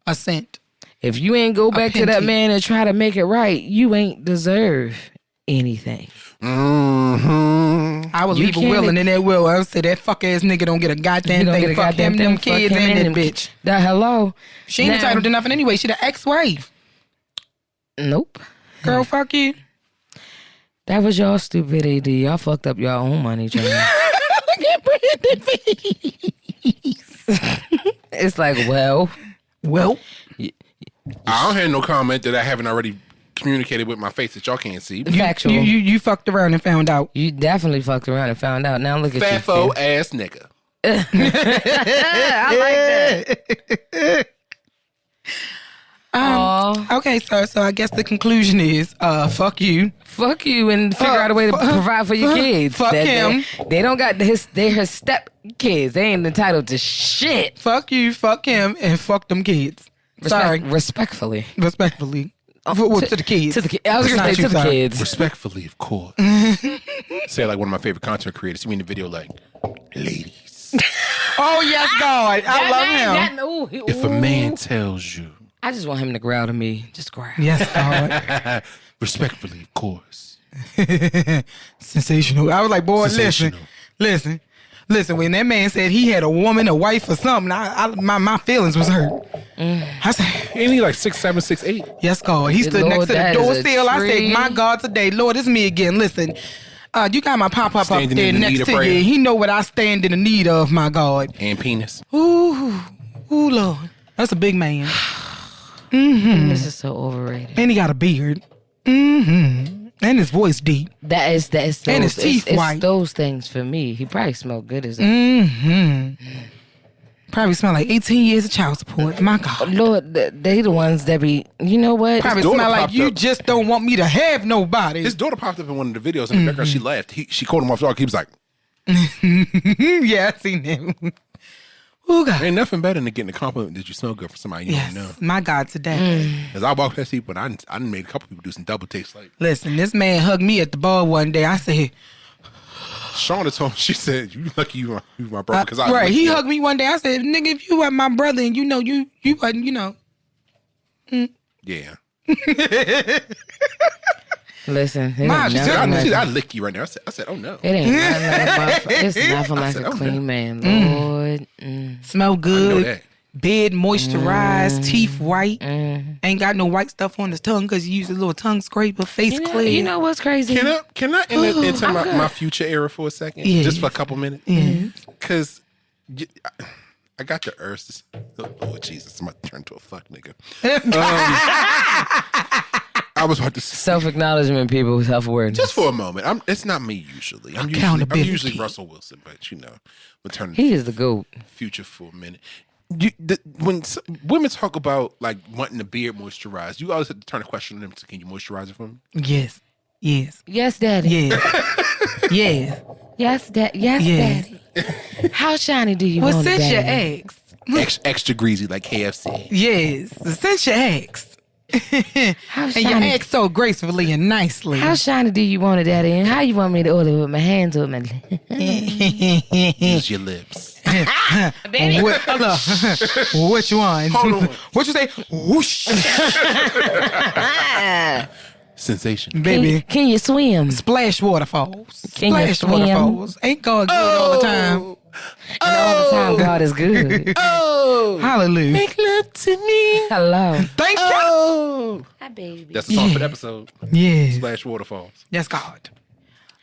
A cent. If you ain't go back to that man and try to make it right, you ain't deserve anything. Mm-hmm. I would leave a will, and in that will, I would say that fuck ass nigga don't get a goddamn thing. Fuck him, them kids, and that bitch. Hello. She ain't entitled to nothing anyway. She the ex-wife. Nope. Girl, fuck you. That was y'all stupidity. Y'all fucked up your own money, John. Look at Brandon face. It's like, well. I don't have no comment that I haven't already communicated with my face that y'all can't see. Factual. You fucked around and found out. You definitely fucked around and found out. Now look at you. Fat ass nigga. I like that. Okay, so I guess the conclusion is, fuck you. Fuck you, and figure out a way to provide for your kids. Fuck him. They don't got they're his step kids. They ain't entitled to shit. Fuck you, fuck him, and fuck them kids. Respectfully. To the kids. To the kids. I was going to say to the kids. Respectfully, of course. Say like one of my favorite content creators. You mean the video like, ladies. Oh, yes, God. I love him. If a man tells you. I just want him to growl to me. Just growl. Yes, God. Respectfully, of course. Sensational. I was like, boy, listen. When that man said he had a woman, a wife, or something, my feelings was hurt. I said, ain't he like 6'7", 6'8"? Yes, God. He stood next to the door still. I said, my God, today, Lord, it's me again. Listen, you got my pop-up up there next to you. He know what I stand in the need of, my God. And penis. Ooh, Lord. That's a big man. Mm-hmm. This is so overrated. And he got a beard. Mm-hmm. And his voice deep. That is those, and his teeth white. It's those things for me. He probably smelled good as Probably smell like 18 years of child support. My God. Lord, they the ones that be, you know what? Probably smell like you just don't want me to have nobody. His daughter popped up in one of the videos in the background. She laughed. She called him off dog. He was like, yeah, I seen him. Oh, God. Ain't nothing better than getting a compliment that you smell good for somebody you don't know. My God, today. As I walk past people, I done made a couple people do some double takes. Like, listen, this man hugged me at the bar one day. I said, Shauna told me, she said, you lucky you my brother. Cause I right, he hugged me one day. I said, nigga, if you were my brother and you wasn't, Yeah. Listen, I lick you right now. I said, oh no. It ain't it's nothing like a clean man, Lord. Smell good. Beard moisturized, teeth white. Ain't got no white stuff on his tongue because he used a little tongue scraper, face clear. You know what's crazy? Can I enter my future era for a second? Yeah. Just for a couple minutes? Yeah. Because I got the urge. Oh, Jesus. I'm about to turn into a fuck nigga. I was about to say. Self-acknowledgement, people, self-awareness. Just for a moment. It's not me usually. I'm usually Russell Wilson, but we'll turn he is the GOAT. Future for a minute. When women talk about like wanting the beard moisturized, you always have to turn a question on them to, can you moisturize it for me? Yes. Yes, Daddy. Yes. Yes, Daddy. How shiny do you want it, Since your Daddy? eggs. Extra greasy like KFC. Yes. Since your eggs. And your eggs so gracefully and nicely. How shiny do you want it, Daddy? And how you want me to order with my hands or my Use your lips. Baby. Which one? Hold on. What you say? Whoosh. Sensation. Baby. Can you swim? Splash waterfalls. Can you swim? Waterfalls. Ain't God good all the time? And all the time, God is good. Hallelujah. Make love to me. Hello. Thank you. Hi, baby. That's the song for the episode. Yes. Splash waterfalls. Yes, God.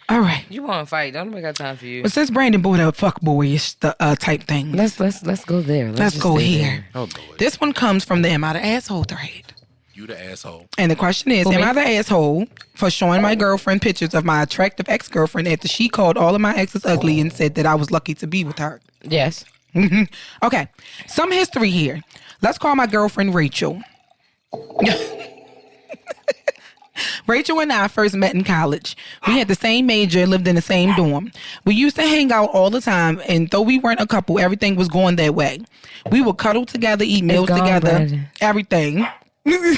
All right. You want to fight? Don't nobody got time for you. But since Brandon brought up fuckboyish type thing, let's go there. Let's go here. Oh, Lord. This one comes from the Am I the Asshole thread. You the asshole. And the question is, am I the asshole for showing my girlfriend pictures of my attractive ex-girlfriend after she called all of my exes ugly and said that I was lucky to be with her? Yes. Okay. Some history here. Let's call my girlfriend Rachel. Rachel and I first met in college. We had the same major and lived in the same dorm. We used to hang out all the time, and though we weren't a couple, everything was going that way. We would cuddle together, eat meals together, Brandon. Everything.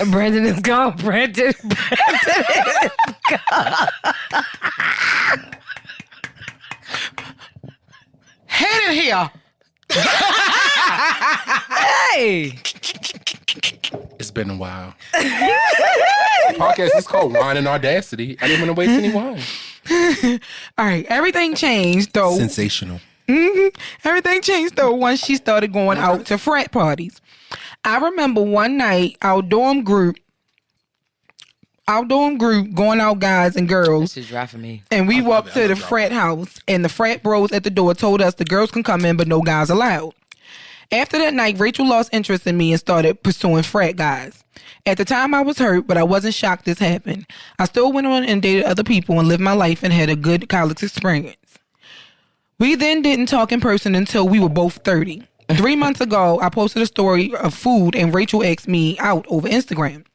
Brandon is gone. Brandon is gone. Head in here. Hey. It's been a while. Podcast is called Wine and Audacity. I didn't want to waste any wine. All right. Everything changed, though. Sensational. Everything changed, though, once she started going out to frat parties. I remember one night, our dorm group going out, guys and girls. This is dry for me. And we walked to the frat house, and the frat bros at the door told us the girls can come in, but no guys allowed. After that night, Rachel lost interest in me and started pursuing frat guys. At the time, I was hurt, but I wasn't shocked this happened. I still went on and dated other people and lived my life and had a good college experience. We then didn't talk in person until we were both 30. 3 months ago, I posted a story of food, and Rachel asked me out over Instagram.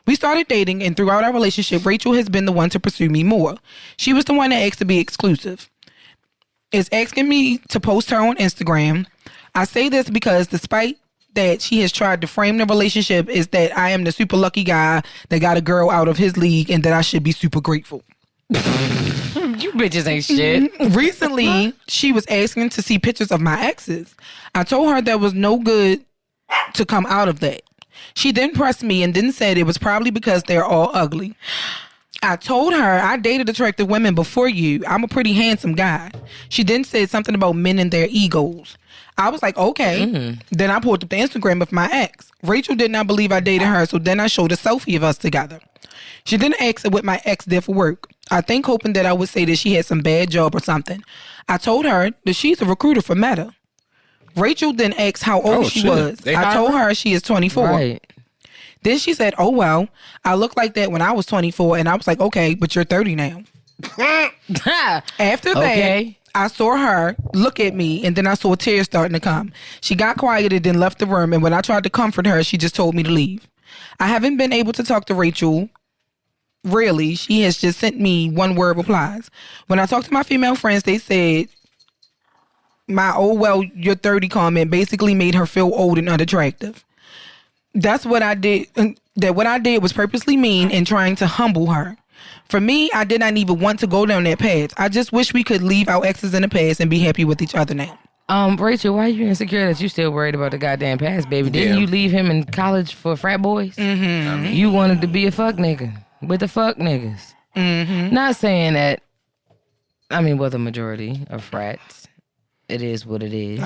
We started dating, and throughout our relationship, Rachel has been the one to pursue me more. She was the one that asked to be exclusive. Is asking me to post her on Instagram. I say this because despite that she has tried to frame the relationship is that I am the super lucky guy that got a girl out of his league and that I should be super grateful. You bitches ain't shit. Recently, she was asking to see pictures of my exes. I told her there was no good to come out of that. She then pressed me and then said it was probably because they're all ugly. I told her I dated attractive women before you. I'm a pretty handsome guy. She then said something about men and their egos. I was like, okay. Then I pulled up the Instagram of my ex. Rachel did not believe I dated her, so then I showed a selfie of us together. She then asked what my ex did for work. I think hoping that I would say that she had some bad job or something. I told her that she's a recruiter for Meta. Rachel then asked how old she was. I told her she is 24. Right. Then she said, oh, well, I looked like that when I was 24. And I was like, okay, but you're 30 now. After that, I saw her look at me, and then I saw tears starting to come. She got quiet and then left the room. And when I tried to comfort her, she just told me to leave. I haven't been able to talk to Rachel. Really, she has just sent me one-word replies. When I talked to my female friends, they said my, oh, well, you're 30 comment basically made her feel old and unattractive. That's what I did. That what I did was purposely mean and trying to humble her. For me, I did not even want to go down that path. I just wish we could leave our exes in the past and be happy with each other now. Rachel, why are you insecure that you still worried about the goddamn past, baby? Didn't you leave him in college for frat boys? Mm-hmm. You wanted to be a fuck nigga with the fuck niggas. Mm-hmm. Not saying that, well, the majority of frats. It is what it is.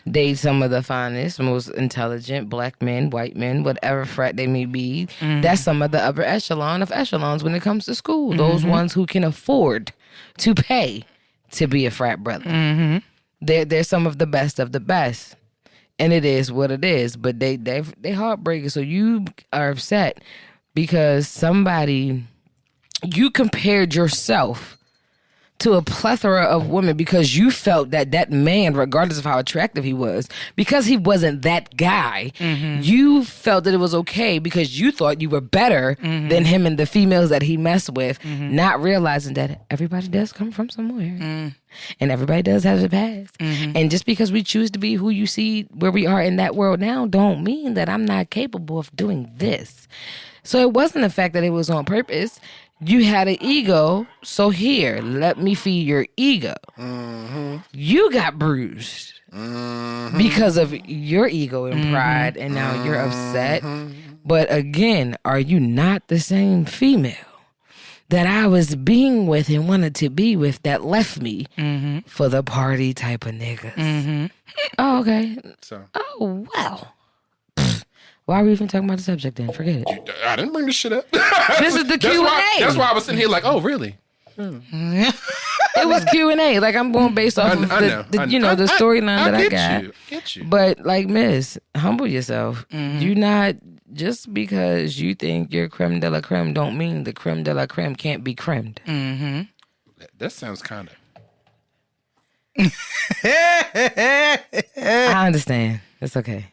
Date some of the finest, most intelligent black men, white men, whatever frat they may be. Mm-hmm. That's some of the upper echelon of echelons when it comes to school. Mm-hmm. Those ones who can afford to pay to be a frat brother. Mm-hmm. They're some of the best, and it is what it is. But they heartbreaking. So you are upset because you compared yourself to a plethora of women because you felt that man, regardless of how attractive he was, because he wasn't that guy, you felt that it was okay because you thought you were better than him and the females that he messed with, not realizing that everybody does come from somewhere. And everybody does have a past. And just because we choose to be who you see where we are in that world now don't mean that I'm not capable of doing this. So it wasn't the fact that it was on purpose. You had an ego, so here, let me feed your ego. You got bruised because of your ego and pride, and now you're upset. But again, are you not the same female that I was being with and wanted to be with that left me for the party type of niggas? Oh, okay. Oh, wow. Why are we even talking about the subject then? Forget it. I didn't bring this shit up. This is the Q&A. That's why I was sitting here like, oh, really? It was Q&A. Like, I'm going based off of the storyline that I got. Get you. But, like, miss, humble yourself. You not just because you think you're creme de la creme don't mean the creme de la creme can't be cremed. Mm-hmm. That sounds kind of... I understand. It's okay.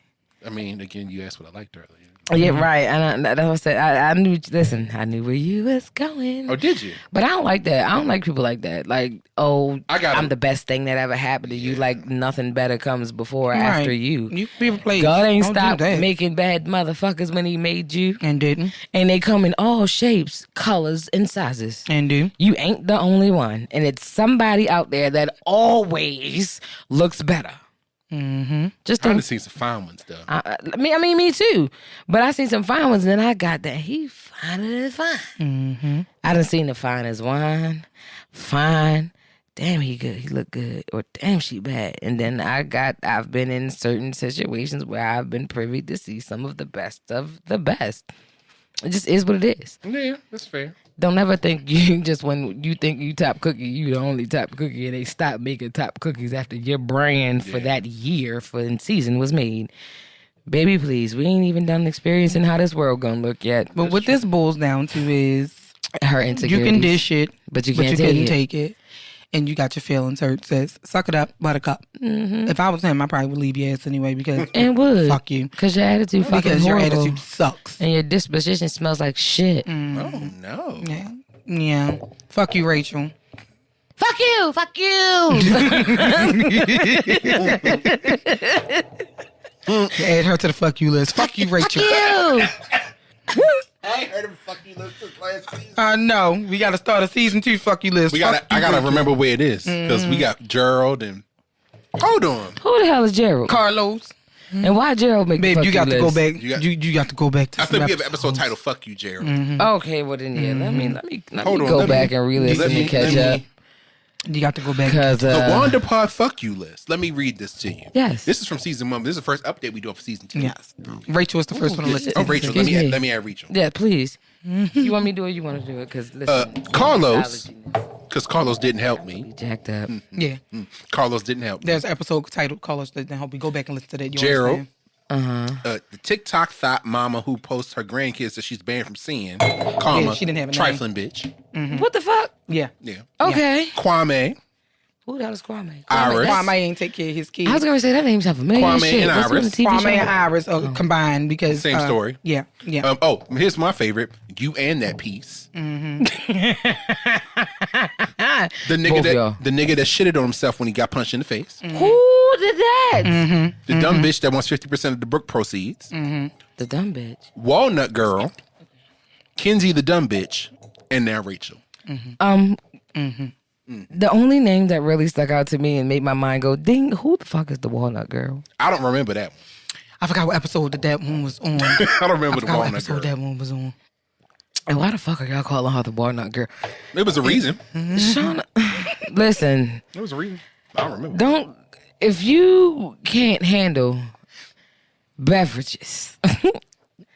I mean, again, you asked what I liked earlier. Yeah, right. And that's what I said. I knew. Listen, I knew where you was going. Oh, did you? But I don't like that. I don't like people like that. Like, I'm the best thing that ever happened to you. Like nothing better comes before or after you. You can be replaced. God ain't stopped making bad motherfuckers when he made you. And didn't. And they come in all shapes, colors, and sizes. And do. You ain't the only one. And it's somebody out there that always looks better. Mm-hmm. Just I've seen some fine ones though. I mean, me too. But I seen some fine ones, and then I got that he finer than fine. Mm-hmm. I done seen the fine as wine, fine. Damn, he good. He look good, or damn, she bad. And then I've been in certain situations where I've been privy to see some of the best of the best. It just is what it is. Yeah, that's fair. Don't ever think you just when you think you top cookie, you the only top cookie, and they stop making top cookies after your brand for that year in season was made. Baby, please, we ain't even done experiencing how this world gonna look yet. But what this boils down to is her insecurities. You can dish it, but you couldn't can't take it. And you got your feelings hurt, sis. Suck it up, buttercup. Mm-hmm. If I was him, I probably would leave your ass anyway because fuck you. Because your attitude fucking horrible. Your attitude sucks. And your disposition smells like shit. Oh, no. Yeah. Fuck you, Rachel. Fuck you! Fuck you! Add her to the fuck you list. Fuck you, Rachel. Fuck you! I ain't heard him fuck you list since last season. I know. We got to start a season 2 fuck you list. I gotta remember where it is because we got Gerald and hold on. Who the hell is Gerald? Carlos. And why Gerald make the fuck you got you to list? go back. You got to go back to. I think we have an episode titled "Fuck You, Gerald." Okay, well then let me Hold on, go back and re-listen and catch up. You got to go back. Because the Wanda Pod "Fuck You" list. Let me read this to you. Yes, this is from season 1. This is the first update we do for season 2. Yes, Rachel is the first one to listen. Oh, Rachel, let me add Rachel. Yeah, please. You want me to do it? You want to do it? Because listen, Carlos, because Carlos didn't help me. You jacked up. Yeah, Carlos didn't help me. There's an episode titled "Carlos Didn't Help Me." Go back and listen to that. Gerald. Uh-huh. The TikTok thought mama who posts her grandkids that she's banned from seeing, comma, she didn't have a trifling bitch. Mm-hmm. What the fuck? Yeah. Okay. Kwame. Who the hell is Kwame? Iris. Kwame ain't take care of his kids. I was going to say that name's not familiar. Kwame shit. and Iris. Kwame and Iris are combined because... Same story. Yeah. Here's my favorite. You and that piece. Mm-hmm. the nigga that shitted on himself when he got punched in the face. Mm-hmm. Who did that? Mm-hmm. The dumb bitch that wants 50% of the book proceeds. Mm-hmm. The dumb bitch. Walnut Girl. Kinsey the dumb bitch. And now Rachel. The only name that really stuck out to me and made my mind go ding, who the fuck is the Walnut Girl? I don't remember that one. I forgot what episode that one was on. I don't remember the Walnut episode Girl. that one was on. And why the fuck are y'all calling her the Walnut Girl? It was a reason. Shauna, listen. It was a reason. I don't remember. If you can't handle beverages,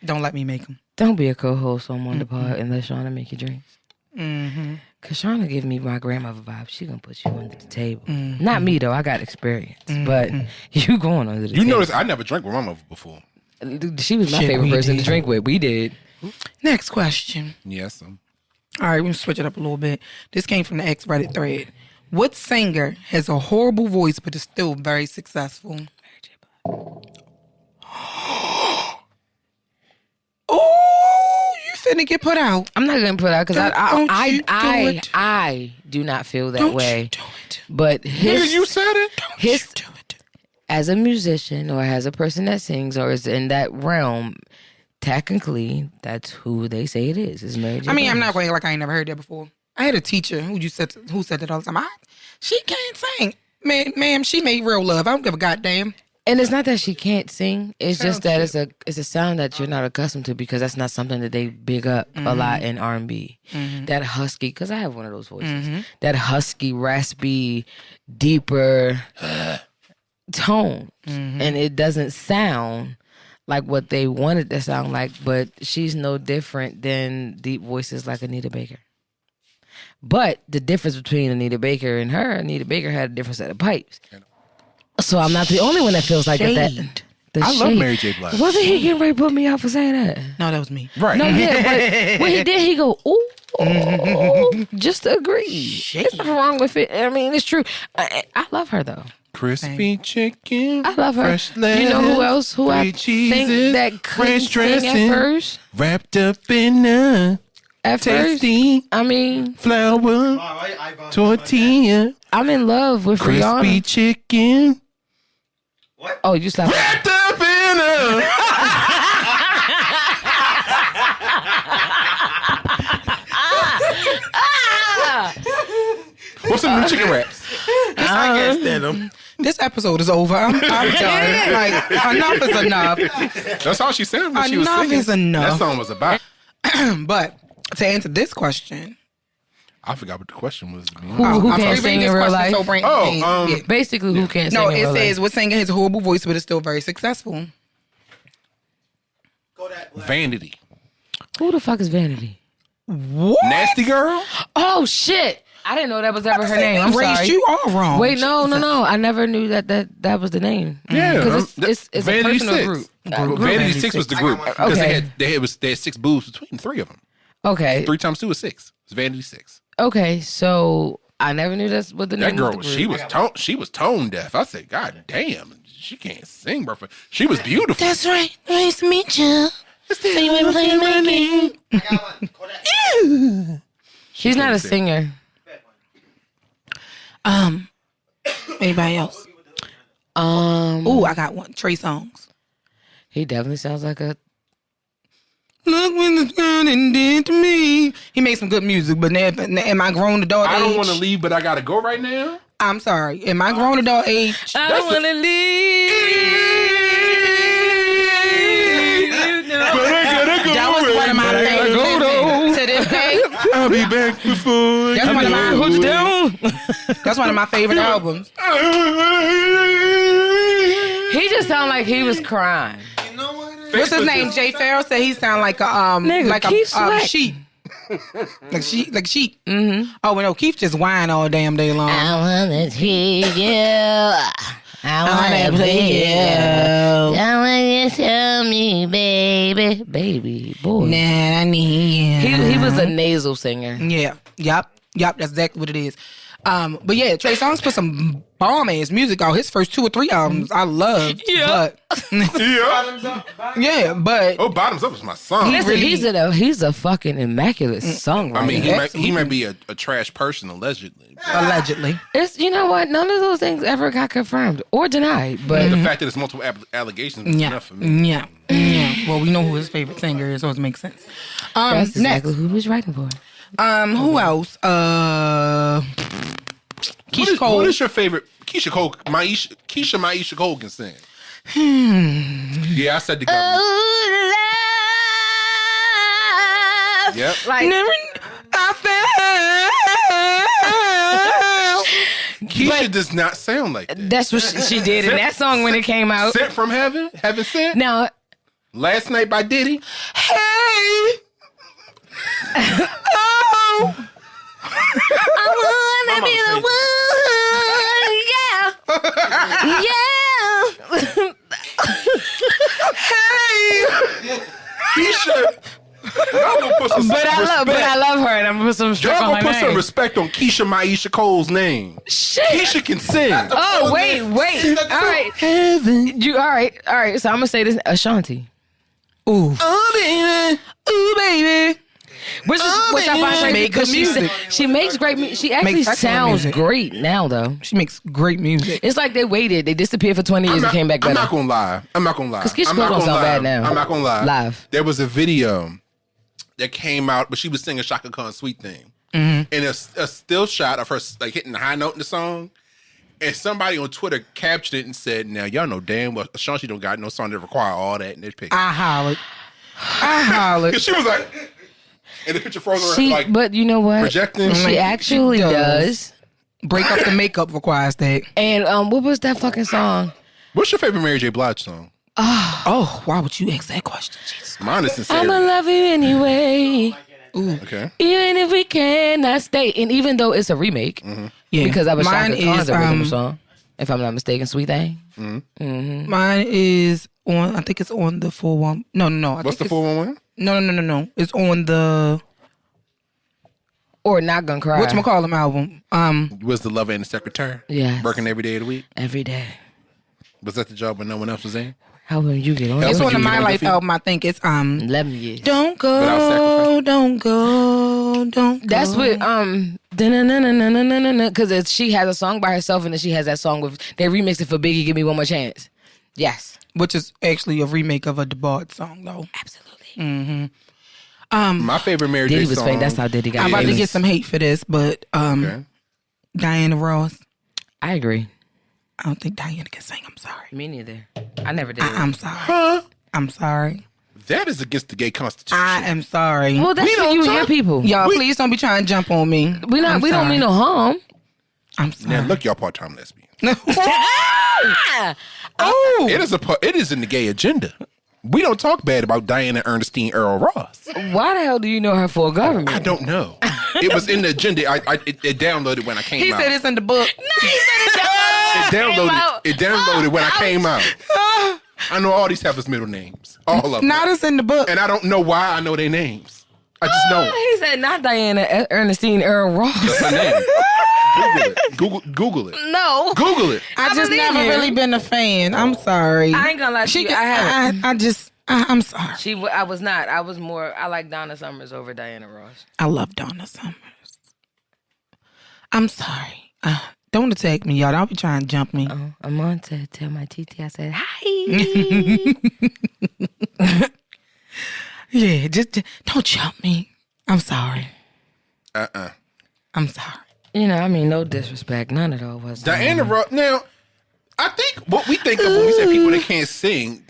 don't let me make them. Don't be a co-host on Wonder Pod and let Shauna make your drinks. Mm-hmm. Cause Shauna give me my grandmother vibe. She gonna put you under the table. Not me though. I got experience, but you going under the table. You notice I never drank with my mother before. She was my favorite person to drink with. We did. Next question. Yes. All right, we're gonna switch it up a little bit. This came from the X Reddit thread. What singer has a horrible voice but is still very successful? Oh, you finna get put out. I'm not gonna put out because I do not feel that way. You do it. But you said it. You do it. As a musician or as a person that sings or is in that realm, technically that's who they say it is. It's Mary J. I mean, I'm Blige. not going like I ain't never heard that before. I had a teacher who said that all the time. She can't sing, ma'am. She made real love. I don't give a goddamn. And it's not that she can't sing. It's just that it's a sound that you're not accustomed to because that's not something that they big up a lot in R&B. That husky, because I have one of those voices. That husky, raspy, deeper tone, and it doesn't sound like what they wanted to sound like. But she's no different than deep voices like Anita Baker. But the difference between Anita Baker and her, Anita Baker had a different set of pipes. So I'm not the only one that feels like that. I love Mary J. Blige. Wasn't he getting ready to put me out for saying that? No, that was me. Right. No, yeah, but when he did, he go, ooh, just to agree. There's nothing wrong with it. I mean, it's true. I love her, though. Crispy chicken. I love her. Fresh lettuce, you know who else? Who I cheeses, think that couldn't French sing dressing, at first? wrapped up in a tasty I mean, flour tortilla. I'm in love with Crispy Rihanna. chicken. What? Oh, you slapped. Wrapped up in a. What's some new chicken wraps? I can't stand them. This episode is over. I'm done. Like, enough is enough. That's all she said when she was Enough singing. is enough. That song was about. But to answer this question, I forgot what the question was. Who I'm can't sorry, sing read in this real question life? so Brent Oh, can- Basically, who can't sing No, in it real says life? was singing his horrible voice, but is still very successful. Vanity. Who the fuck is Vanity? What? Nasty girl? Oh, shit. I didn't know that was ever her name. I'm raised sorry. you all wrong. Wait, no. I never knew that was the name. Yeah. Because it's a Vanity personal 6. group. Vanity 6 was the group. Because Okay. they had 6 boobs between the 3 of them. Okay. 3 times 2 is 6. It's Vanity 6. Okay, so I never knew that's what the name That girl, of the group. she was tone deaf. I said, God damn, she can't sing, bro. She was beautiful. That's right. Nice to meet you. She's not a singer. Anybody else? Oh, I got one. Trey Songz. he definitely sounds like a. Look what the girl did to me. He made some good music, but now, am I grown adult age? I don't want to leave, but I got to go right now. I'm sorry. Am I grown adult age? I don't want to leave. But I gotta go. That was one of my favorites. To this day, I'll be back before. that's one of my Hold it down. That's one of my favorite albums. He just sounded like he was crying. You know what? What's his name? Jay Farrell said he sound like a Nigga, like Keith a Sweat. sheep. like sheep. Mm-hmm. Oh, well, no, Keith just whine all damn day long. I wanna hear you. I wanna play you. I wanna tell me, baby, boy. Nah, I need you. He was a nasal singer. Yeah. Yep. That's exactly what it is. But yeah, Trey Songz put some bomb ass music out. His first 2 or 3 albums I loved. Yeah. But, Yeah. yeah, but Oh, Bottoms Up was my song. Listen, he's a fucking immaculate songwriter. I mean, he might be a trash person allegedly. allegedly. It's, you know what? None of those things ever got confirmed or denied. But The fact that it's multiple allegations is Yeah. enough for me. Yeah. Yeah. Well, we know who his favorite singer is, so it makes sense. that's Next. exactly who he was writing for. Who else? Keisha Cole. What is your favorite? Keisha Cole. Maisha Cole can sing. Yeah, I said the government. Yep. Like, Never, I felt. Keisha does not sound like that. that's what she did in that song when it came out. Sent from Heaven? Heaven Sent? Now, Last Night by Diddy? Hey. Oh. I wanna be the one, yeah. Hey. Keisha. Y'all gonna put some But I respect. love her, and I'm gonna put some respect Y'all on gonna her put some name. respect on Keisha Maisha Cole's name. Shit. Keisha can sing. Oh, wait. All right. Heaven. All right. So I'm gonna say this, Ashanti. Ooh. Oh, baby. Ooh, baby. Which I find She crazy make because good music. she makes great music. She actually Makes excellent sounds music. great now, though. She makes great music. It's like they waited. They disappeared for 20 years and came back I'm better. not gonna lie. 'Cause Keisha Cole don't sound bad now. I'm not gonna lie. Live. There was a video that came out, but she was singing Shaka Khan's Sweet Thing. And a still shot of her like hitting the high note in the song. And somebody on Twitter captured it and said, now y'all know damn well Ashanti don't got no song that require all that in this picture. I hollered. Cause she was like, and the picture froze on her like But you know what? projecting. She actually does. Break up the makeup requires that. And what was that fucking song? What's your favorite Mary J. Blige song? Oh, why would you ask that question? Jesus. Mine is I'ma Sincerity. love you anyway. Okay. Even if we cannot stay. And even though it's a remake, Yeah. because that was Mine Shaka Khan's is, original song, if I'm not mistaken, Sweet Thing. Mine is on. I think it's on the 411. No. What's the 411? No. It's on the Or Not Gonna Cry. whatchamacallit album. Was the Lover and the Secretary? Yes. Working every day of the week? Every day. Was that the job when no one else was in? How will you get on? It's was on the you My on Life defeat? album. I think it's 11 years. Don't Without go, Sacrifice? don't go, don't go. That's what because she has a song by herself and then she has that song with they remixed it for Biggie. Give Me One More Chance. Yes, which is actually a remake of a DeBarge song though. absolutely. My favorite Mary J Diddy was song. fake. That's how Diddy got. I'm about to famous. get some hate for this, but Okay. Diana Ross. I agree. I don't think Diana can sing. I'm sorry. Me neither. I never did. I'm sorry. Huh? I'm sorry. That is against the gay constitution. I am sorry. Well, that's We for don't you and talk- your people. Y'all, please don't be trying to jump on me. We I'm don't sorry. mean no harm. I'm sorry. Now look, y'all part-time lesbians. Oh, It is in the gay agenda. We don't talk bad about Diana Ernestine Earl Ross. Why the hell do you know her for a government? I don't know. It was in the agenda. It downloaded when I came he out. said it's in the book. It downloaded when I came out. I know all these have his middle names. All of them. Not it's in the book. And I don't know why I know their names. I just know it. He said not Diana Ernestine Earl Ross. That's her name. Google it. No. Google it. I just believe never you. really been a fan. I'm sorry. I ain't gonna lie to you. I haven't. I'm sorry. I was not. I was more. I like Donna Summers over Diana Ross. I love Donna Summers. I'm sorry. Don't attack me, y'all. Don't be trying to jump me. I'm on to tell my TT. I said hi. Yeah, just don't jump me. I'm sorry. I'm sorry. You know, I mean, no disrespect. None at all was. Diana Ross. Now, I think what we think of when we say people that can't sing,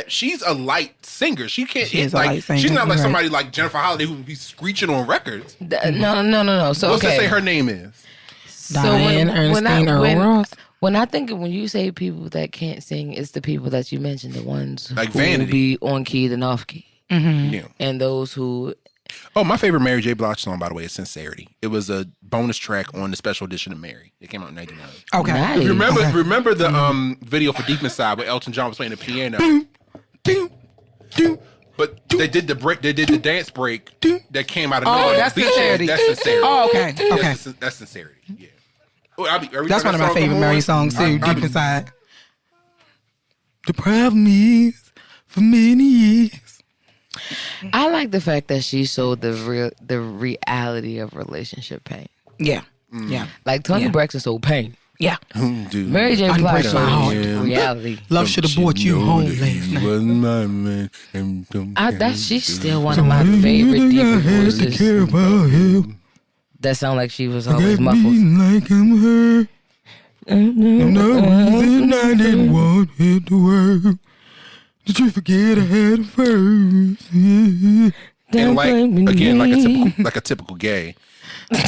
she's a light singer. She can't. She is a light singer, She's not like you're somebody like Jennifer Holiday who would be screeching on records. No. So What's okay. to say her name is? Diane Ernestine Earl Ross. When you say people that can't sing, it's the people that you mentioned, the ones Like who Vanity. be on key and off key, Yeah. and those who. Oh, my favorite Mary J. Blige song, by the way, is Sincerity. It was a bonus track on the special edition of Mary. It came out in 1999. Okay. Nice. Remember the video for Deep Inside where Elton John was playing the piano? But they did the break. They did the dance break that came out of nowhere. that's Sincerity. That's Sincerity. Oh, okay. Okay. That's Sincerity. Yeah. Oh, every That's time one of that my song favorite come Mary on, songs too, I deep be- inside. Deprived me for many years. I like the fact that she showed the reality of relationship pain. Yeah. Yeah. Like Tony Yeah. Braxton showed pain. Yeah. Dude. Mary J. Blige Unbreak my heart. showed reality. Love should have brought you home last night. Wasn't my man. She's still one of my favorite deep voices. That sound like she was always muffled. Like I'm hurt. No reason I didn't want it to work. Did you forget I had a first? And like a typical gay.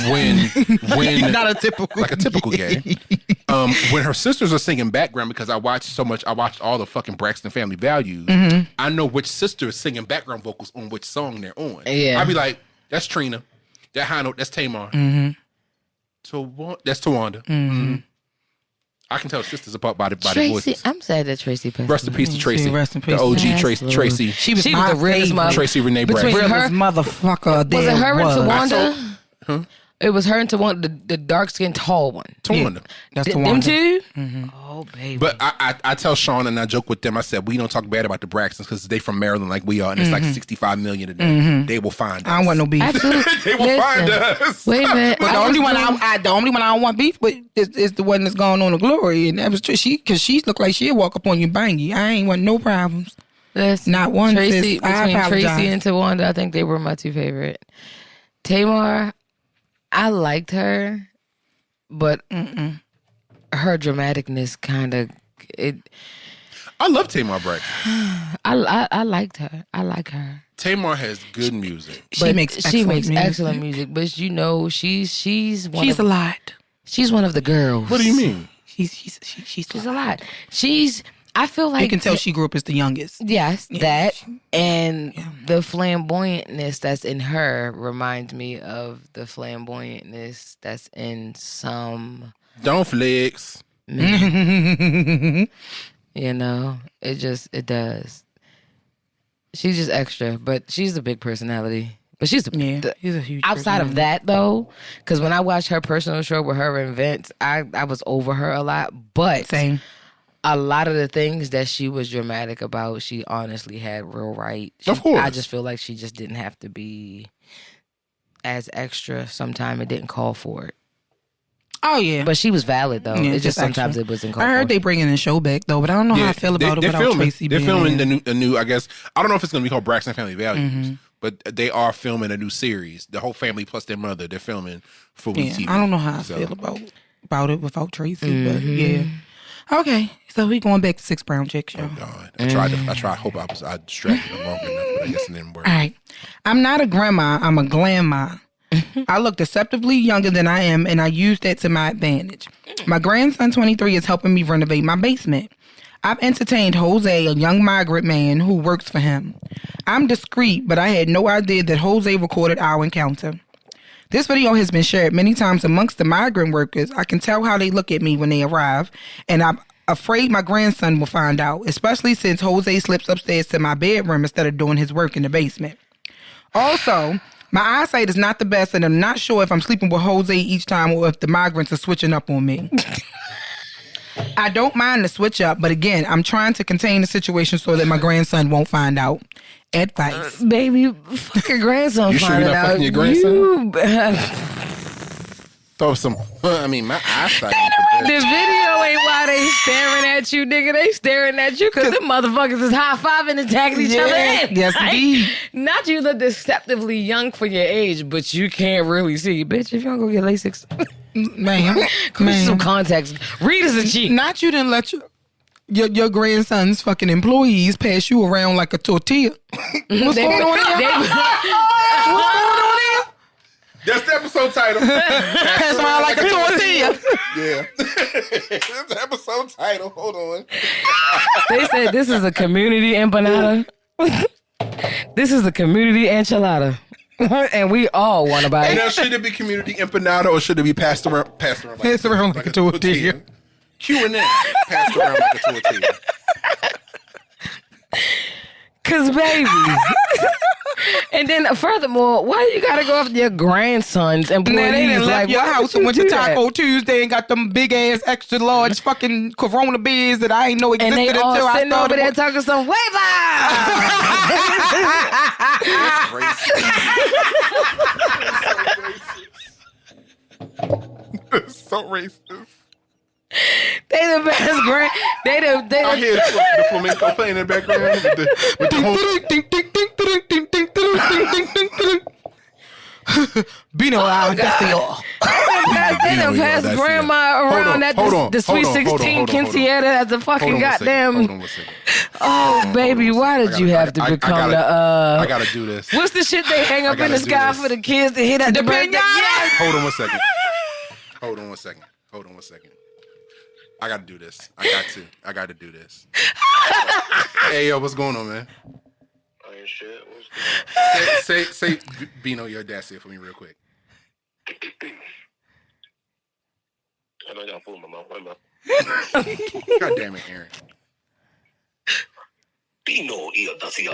When Not a typical. like a typical gay. When her sisters are singing background, because I watched all the fucking Braxton Family Values. I know which sister is singing background vocals on which song they're on. Yeah. I'd be like, that's Trina, that high note, that's Tamar, that's Tawanda. I can tell sisters apart by their voices. I'm sad that Tracy passed. Rest in peace to Tracy, Rest in peace. the OG Yes, Tracy. Lord. Tracy, She was She my was the realest favorite. mother. Tracy Renee Between Braxton. her- Realest motherfucker. Was it her and was. Tawanda? It was her and Tawanda, the dark skinned tall one. Tawanda. That's Them Tawanda. two? Oh, baby. But I tell Shauna and I joke with them. I said, we don't talk bad about the Braxtons because they from Maryland like we are, and it's like 65 million of them. They will find us. I don't want no beef. Absolutely. They will find us. Wait a minute. But the only one I don't want beef with is the one that's going on to Glory, and that was because she looked like she'd walk up on you, bang you. I ain't want no problems. Listen, Not one, Tracy, sis. I between apologize. Tracy and Tawanda, I think they were my two favorite. Tamar, I liked her, but her dramaticness kind of it. I love Tamar Braxton. I liked her. I like her. Tamar has good music. She makes excellent music. But you know, she's one She's of, a lot. she's one of the girls. What do you mean? She's She's a lot. I feel like You can tell she grew up as the youngest. Yes, that and the flamboyantness that's in her reminds me of the flamboyantness that's in some Don't flex. You know, it does. She's just extra, but she's a big personality. But she's a huge outside of that though, because when I watched her personal show with her and Vince, I was over her a lot. But Same. A lot of the things that she was dramatic about, she honestly had real right. Of course. I just feel like she just didn't have to be as extra. Sometimes it didn't call for it. Oh yeah, but she was valid though. Yeah, it's just sometimes extra. it wasn't called I heard for. they bringing the show back though, but I don't know how I feel about it without Tracy. They're filming there. the new. I guess I don't know if it's going to be called Braxton Family Values, but they are filming a new series. The whole family plus their mother. They're filming for TV. I don't know how I feel about it without Tracy, but yeah. Okay, so we going back to 6 Brown Chick show. Oh God, I tried. I hope I distracted them long enough, but I guess it didn't work. All right, I'm not a grandma. I'm a glamma. I look deceptively younger than I am, and I use that to my advantage. My grandson, 23, is helping me renovate my basement. I've entertained Jose, a young migrant man who works for him. I'm discreet, but I had no idea that Jose recorded our encounter. This video has been shared many times amongst the migrant workers. I can tell how they look at me when they arrive, and I'm afraid my grandson will find out, especially since Jose slips upstairs to my bedroom instead of doing his work in the basement. Also, my eyesight is not the best, and I'm not sure if I'm sleeping with Jose each time or if the migrants are switching up on me. I don't mind the switch up, but again, I'm trying to contain the situation so that my grandson won't find out. Advice. Baby, fuck your grandson. You sure you're not fucking your grandson? Throw some. I mean, my eyesight. The video ain't why they staring at you, nigga. They staring at you because them motherfuckers is high-fiving and tagging each other in. Yes, indeed. Not you look deceptively young for your age, but you can't really see. Bitch, if you don't go get LASIK, man, some contacts. Read us a cheek. Not you didn't let your grandson's fucking employees pass you around like a tortilla. What's going on here? What's going on here? That's the episode title. Pass around like a tortilla. Yeah. That's the episode title. Hold on. They said this is a community empanada. This is a community enchilada. And we all want to buy it. Now, should it be community empanada or should it be passed around like a tortilla? Q&amp passed around like a tortilla. Cause baby. And then furthermore, why you gotta go after your grandsons and Now they done left your house and went to Taco Tuesday and got them big ass extra large fucking Corona beers that I ain't know existed and they until all I sitting over there talking some It's so racist. They the best grand. I hear the flamenco playing in the background with the whole. Bino Audacity. They done passed grandma around at the Sweet 16 quinceañera at the fucking goddamn. Hold on one second. Oh, baby, why did you have to become the I gotta do this. What's the shit they hang up in the sky for the kids to hit at the birthday? Yes. Hold on one second. I gotta do this. I got to do this. Hey, yo, what's going on, man? Oh, shit. What's going on? Say, Bino, your Audacity for me real quick. I know y'all fooling my mouth. Wait a minute. God damn it, Aaron. Bino y Audacity.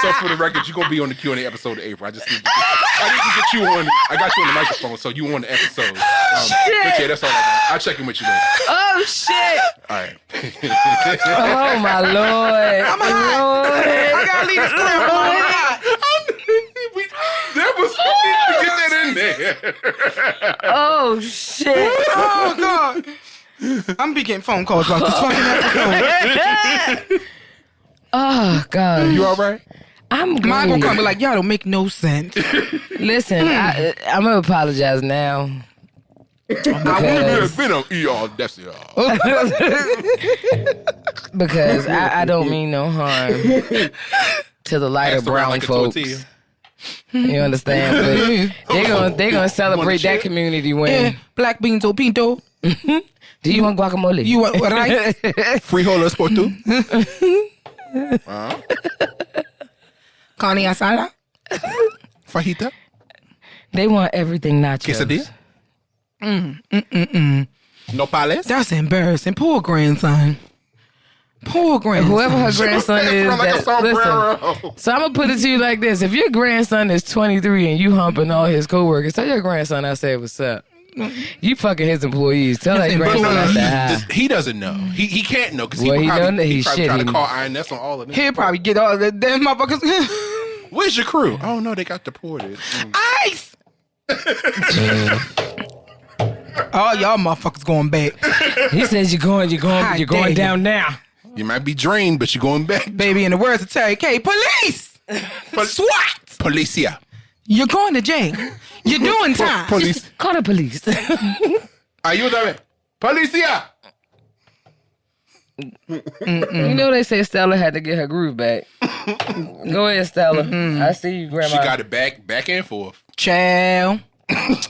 So for the record, you're gonna be on the Q&A episode of April. I need to get you on. I got you on the microphone, so you on the episode. But yeah, that's all I got. I'll check in with you later. Oh shit! All right. Oh my lord! I gotta leave this crap on. That was to get that in there. Oh shit! Oh god! I'm be getting phone calls about this fucking episode. Oh god! You all right? I'm good. Mine gonna come be like, y'all don't make no sense. Listen, I'm gonna apologize now. Because I don't mean no harm to the lighter brown like folks. You understand? But they're gonna celebrate that community win. Black beans or pinto. Do you want guacamole? You want rice? Frijoles por tú. Carne asada. Fajita. They want everything nachos. Quesadilla. No pales? That's embarrassing. Poor grandson. Poor grandson. Whoever her grandson is. Like a sombrero. Listen, so I'm going to put it to you like this. If your grandson is 23 and you humping all his coworkers, tell your grandson I said what's up. You fucking his employees. Tell that grandson I said hi. He doesn't know. He can't know because Well, he he probably, don't know. he He's probably try to shitty. call INS on all of them. He'll probably get all the damn motherfuckers. Where's your crew? Oh, no, they got deported. Ice! All y'all motherfuckers going back. He says you're going damn. down now. You might be drained, but you're going back. Baby, in the words of Terry K, police! SWAT! Policia. You're going to jail. You're doing time. Police. Call the police. Ayúdame. Policia. You know they say Stella had to get her groove back. Go ahead, Stella. I see you, Grandma. She got it back and forth. Child.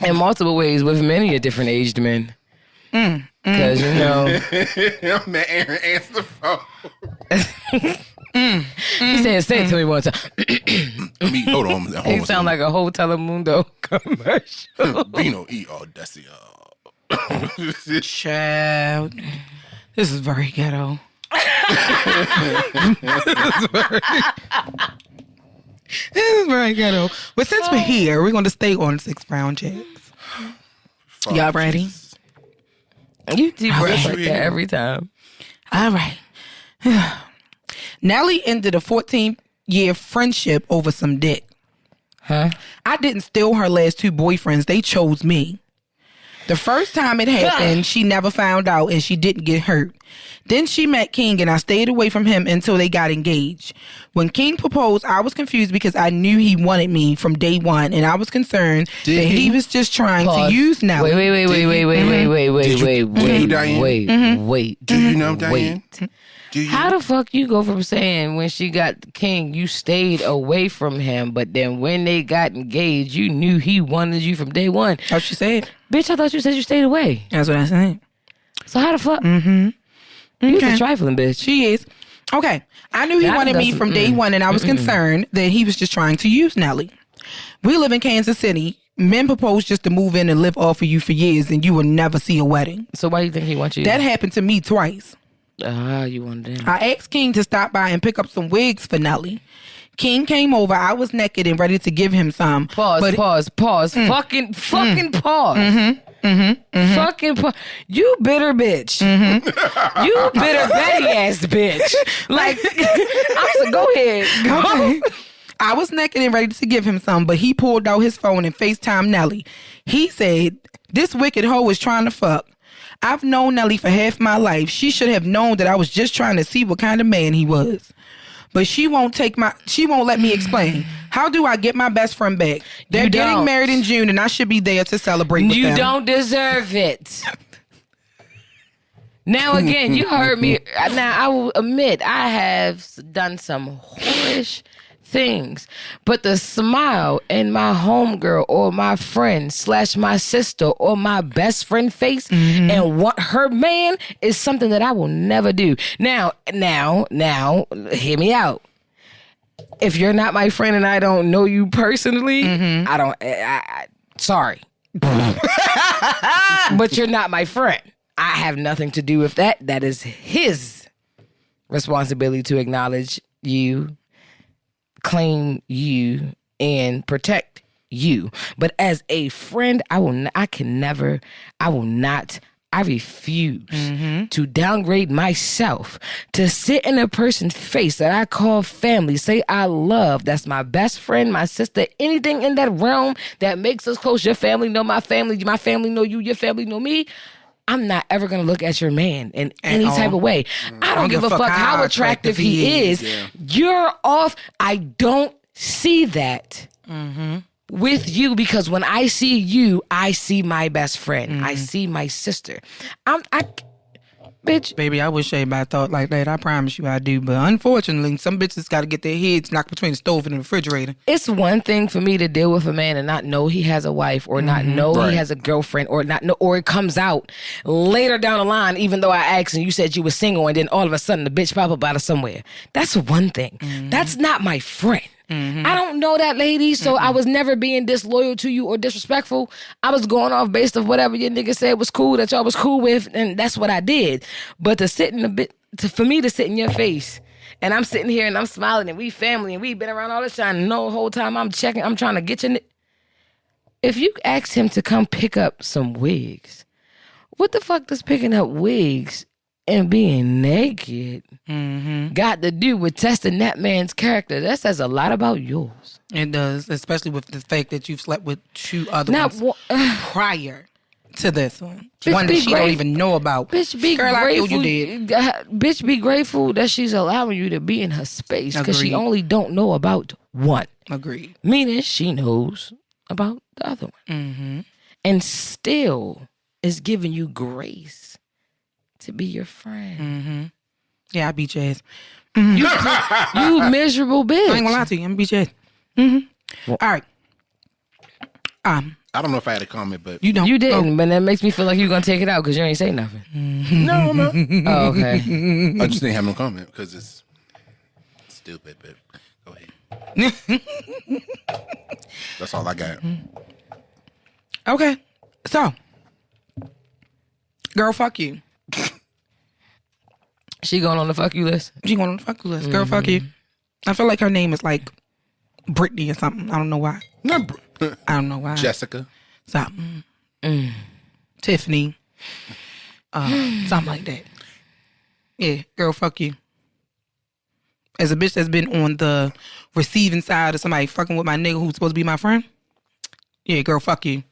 In multiple ways with many a different aged men. Because, you know. Man, Aaron, answer the phone. He said, say it to me one time. Hold on. He sound like a whole Telemundo commercial. Vino e Audacity. Child. This is very ghetto. This is very ghetto. But since we're here, we're going to stay on 6 pound checks. Y'all ready? You deep breath like Right. that every time. All right. Nelly ended a 14-year friendship over some dick. Huh? I didn't steal her last 2 boyfriends. They chose me. The first time it happened, she never found out and she didn't get hurt. Then she met King and I stayed away from him until they got engaged. When King proposed, I was confused because I knew he wanted me from day one and I was concerned that he was just trying to use Nelly. Wait. Do you know, Diane? Do you? How the fuck you go from saying when she got King, you stayed away from him, but then when they got engaged, you knew he wanted you from day one? That's what she said. Bitch, I thought you said you stayed away. That's what I said. So how the fuck? You was a trifling bitch. She is. Okay. I knew he That wanted me doesn't- from day one and I was concerned that he was just trying to use Nelly. We live in Kansas City. Men propose just to move in and live off of you for years and you will never see a wedding. So why do you think he wants you? That happened to me twice. You wanted him. I asked King to stop by and pick up some wigs for Nelly. King came over. I was naked and ready to give him some. Pause. Fucking pause. Fucking pause. You bitter bitch. You bitter Betty ass bitch. Like, go ahead. Okay. I was naked and ready to give him some, but he pulled out his phone and FaceTimed Nelly. He said, "This wicked hoe is trying to fuck. I've known Nelly for half my life. She should have known that I was just trying to see what kind of man he was. But she won't let me explain. How do I get my best friend back? They're getting married in June and I should be there to celebrate with them. You don't deserve it. Now again, you heard me. Now I will admit I have done some whorish things, but the smile in my homegirl or my friend / my sister or my best friend face and want her man is something that I will never do. Now, hear me out. If you're not my friend and I don't know you personally, sorry. But you're not my friend. I have nothing to do with that. That is his responsibility to acknowledge you, claim you, and protect you. But as a friend, I refuse to downgrade myself to sit in a person's face that I call family, say I love, that's my best friend, my sister, anything in that realm that makes us close. Your family know my family know you, your family know me. I'm not ever going to look at your man in any type of way. I don't give a fuck how attractive he is. Yeah. You're off. I don't see that with you because when I see you, I see my best friend. I see my sister. Bitch. Baby, I wish everybody thought like that. I promise you I do. But unfortunately, some bitches got to get their heads knocked between the stove and the refrigerator. It's one thing for me to deal with a man and not know he has a wife or not know he has a girlfriend or not know, or it comes out later down the line, even though I asked and you said you were single and then all of a sudden the bitch pop up out of somewhere. That's one thing. That's not my friend. I don't know that lady, so I was never being disloyal to you or disrespectful. I was going off based of whatever your nigga said was cool, that y'all was cool with, and that's what I did. But for me to sit in your face, and I'm sitting here and I'm smiling, and we family, and we been around all this time, and the whole time I'm trying to get you. If you asked him to come pick up some wigs, what the fuck does picking up wigs and being naked got to do with testing that man's character? That says a lot about yours. It does, especially with the fact that you've slept with 2 other ones prior to this one. One that she don't even know about. Bitch, be Girl, grateful. I killed you dead. Bitch, be grateful that she's allowing you to be in her space because she only don't know about one. Agreed. Meaning she knows about the other one. And still is giving you grace to be your friend. Yeah, I beat your ass. You miserable bitch. I ain't gonna lie to you. I'm gonna beat your ass. All right. I don't know if I had a comment, but You don't. You didn't, but that makes me feel like you're gonna take it out because you ain't say nothing. no, I'm not. Oh, okay. I just didn't have no comment because it's stupid. But go ahead. That's all I got. Okay. So, girl, fuck you. She going on the fuck you list? She going on the fuck you list. Girl, fuck you. I feel like her name is like Brittany or something. I don't know why. I don't know why. Jessica. Something. Tiffany. Something like that. Yeah, girl, fuck you. As a bitch that's been on the receiving side of somebody fucking with my nigga who's supposed to be my friend. Yeah, girl, fuck you.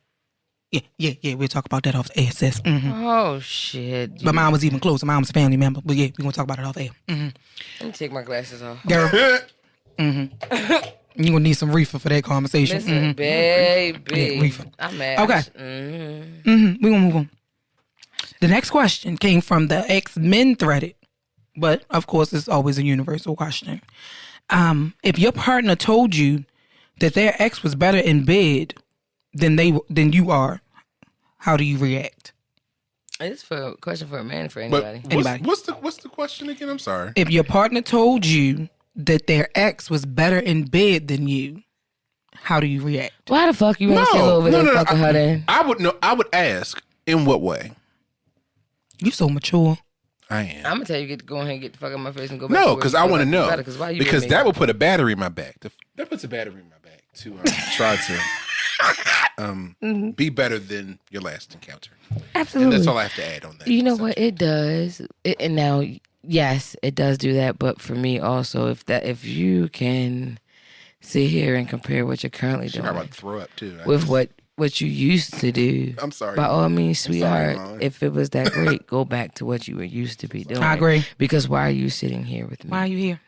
Yeah. We'll talk about that off the air, sis. Oh, shit. But mine was even closer. Mine was a family member. But yeah, we're going to talk about it off air. Let me take my glasses off. Girl. You're going to need some reefer for that conversation. Listen, baby. Yeah, reefer. I'm mad. Okay. We're going to move on. The next question came from the ex-men threaded. But, of course, it's always a universal question. If your partner told you that their ex was better in bed than you are, how do you react? It's a question for a man, for anybody. But what's the question again? I'm sorry. If your partner told you that their ex was better in bed than you, how do you react? Why the fuck you ain't still over there fucking her then? I would ask, in what way? You so mature. I am. I'm gonna tell you, go ahead and get the fuck out of my face and go back. No, because I want to know. Why you because that will put a battery in my back. That puts a battery in my back to try to be better than your last encounter. Absolutely. And that's all I have to add on that. You know what? It does. And now, yes, it does do that. But for me also, if you can sit here and compare what you're currently doing I'm about to throw up too. with what you used to do. I'm sorry. By all means, sweetheart, sorry, if it was that great, go back to what you were used to be doing. I agree. Because why are you sitting here with me? Why are you here?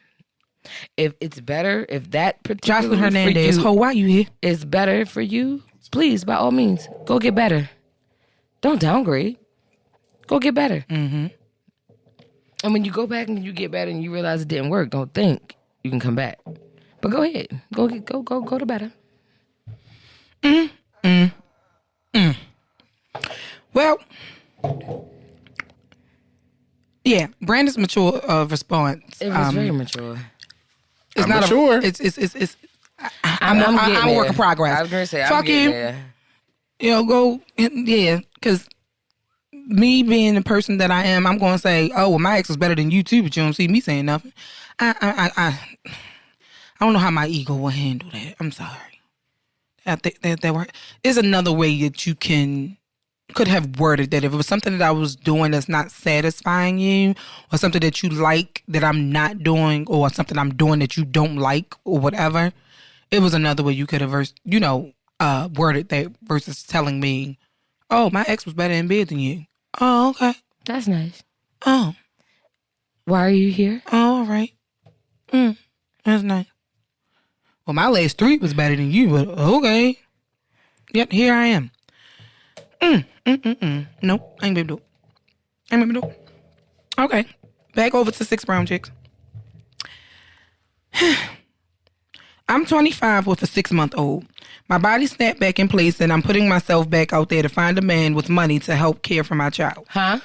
If it's better, if that particular Jocelyn Hernandez, why are you here? is better for you, please, by all means, go get better. Don't downgrade. Go get better. And when you go back and you get better and you realize it didn't work, don't think you can come back. But go ahead. Go to better. Well, yeah, Brandon's mature response. It was very mature. It's I'm not mature. It's. I'm I'm a work in there. progress. I was gonna say, fuck I'm getting you. there. You know, go because me being the person that I am, I'm going to say, oh, well, my ex was better than you too, but you don't see me saying nothing. I don't know how my ego will handle that. I'm sorry. I think that is another way that you could have worded that. If it was something that I was doing that's not satisfying you, or something that you like that I'm not doing, or something I'm doing that you don't like, or whatever, it was another way you could have, worded that versus telling me, oh, my ex was better in bed than you. Oh, okay. That's nice. Oh. Why are you here? Oh, all right. That's nice. Well, my last 3 was better than you, but okay. Yep, here I am. Nope, I ain't gonna do it. Okay, back over to 6 brown chicks. I'm 25 with a 6-month-old. My body snapped back in place and I'm putting myself back out there to find a man with money to help care for my child. Huh?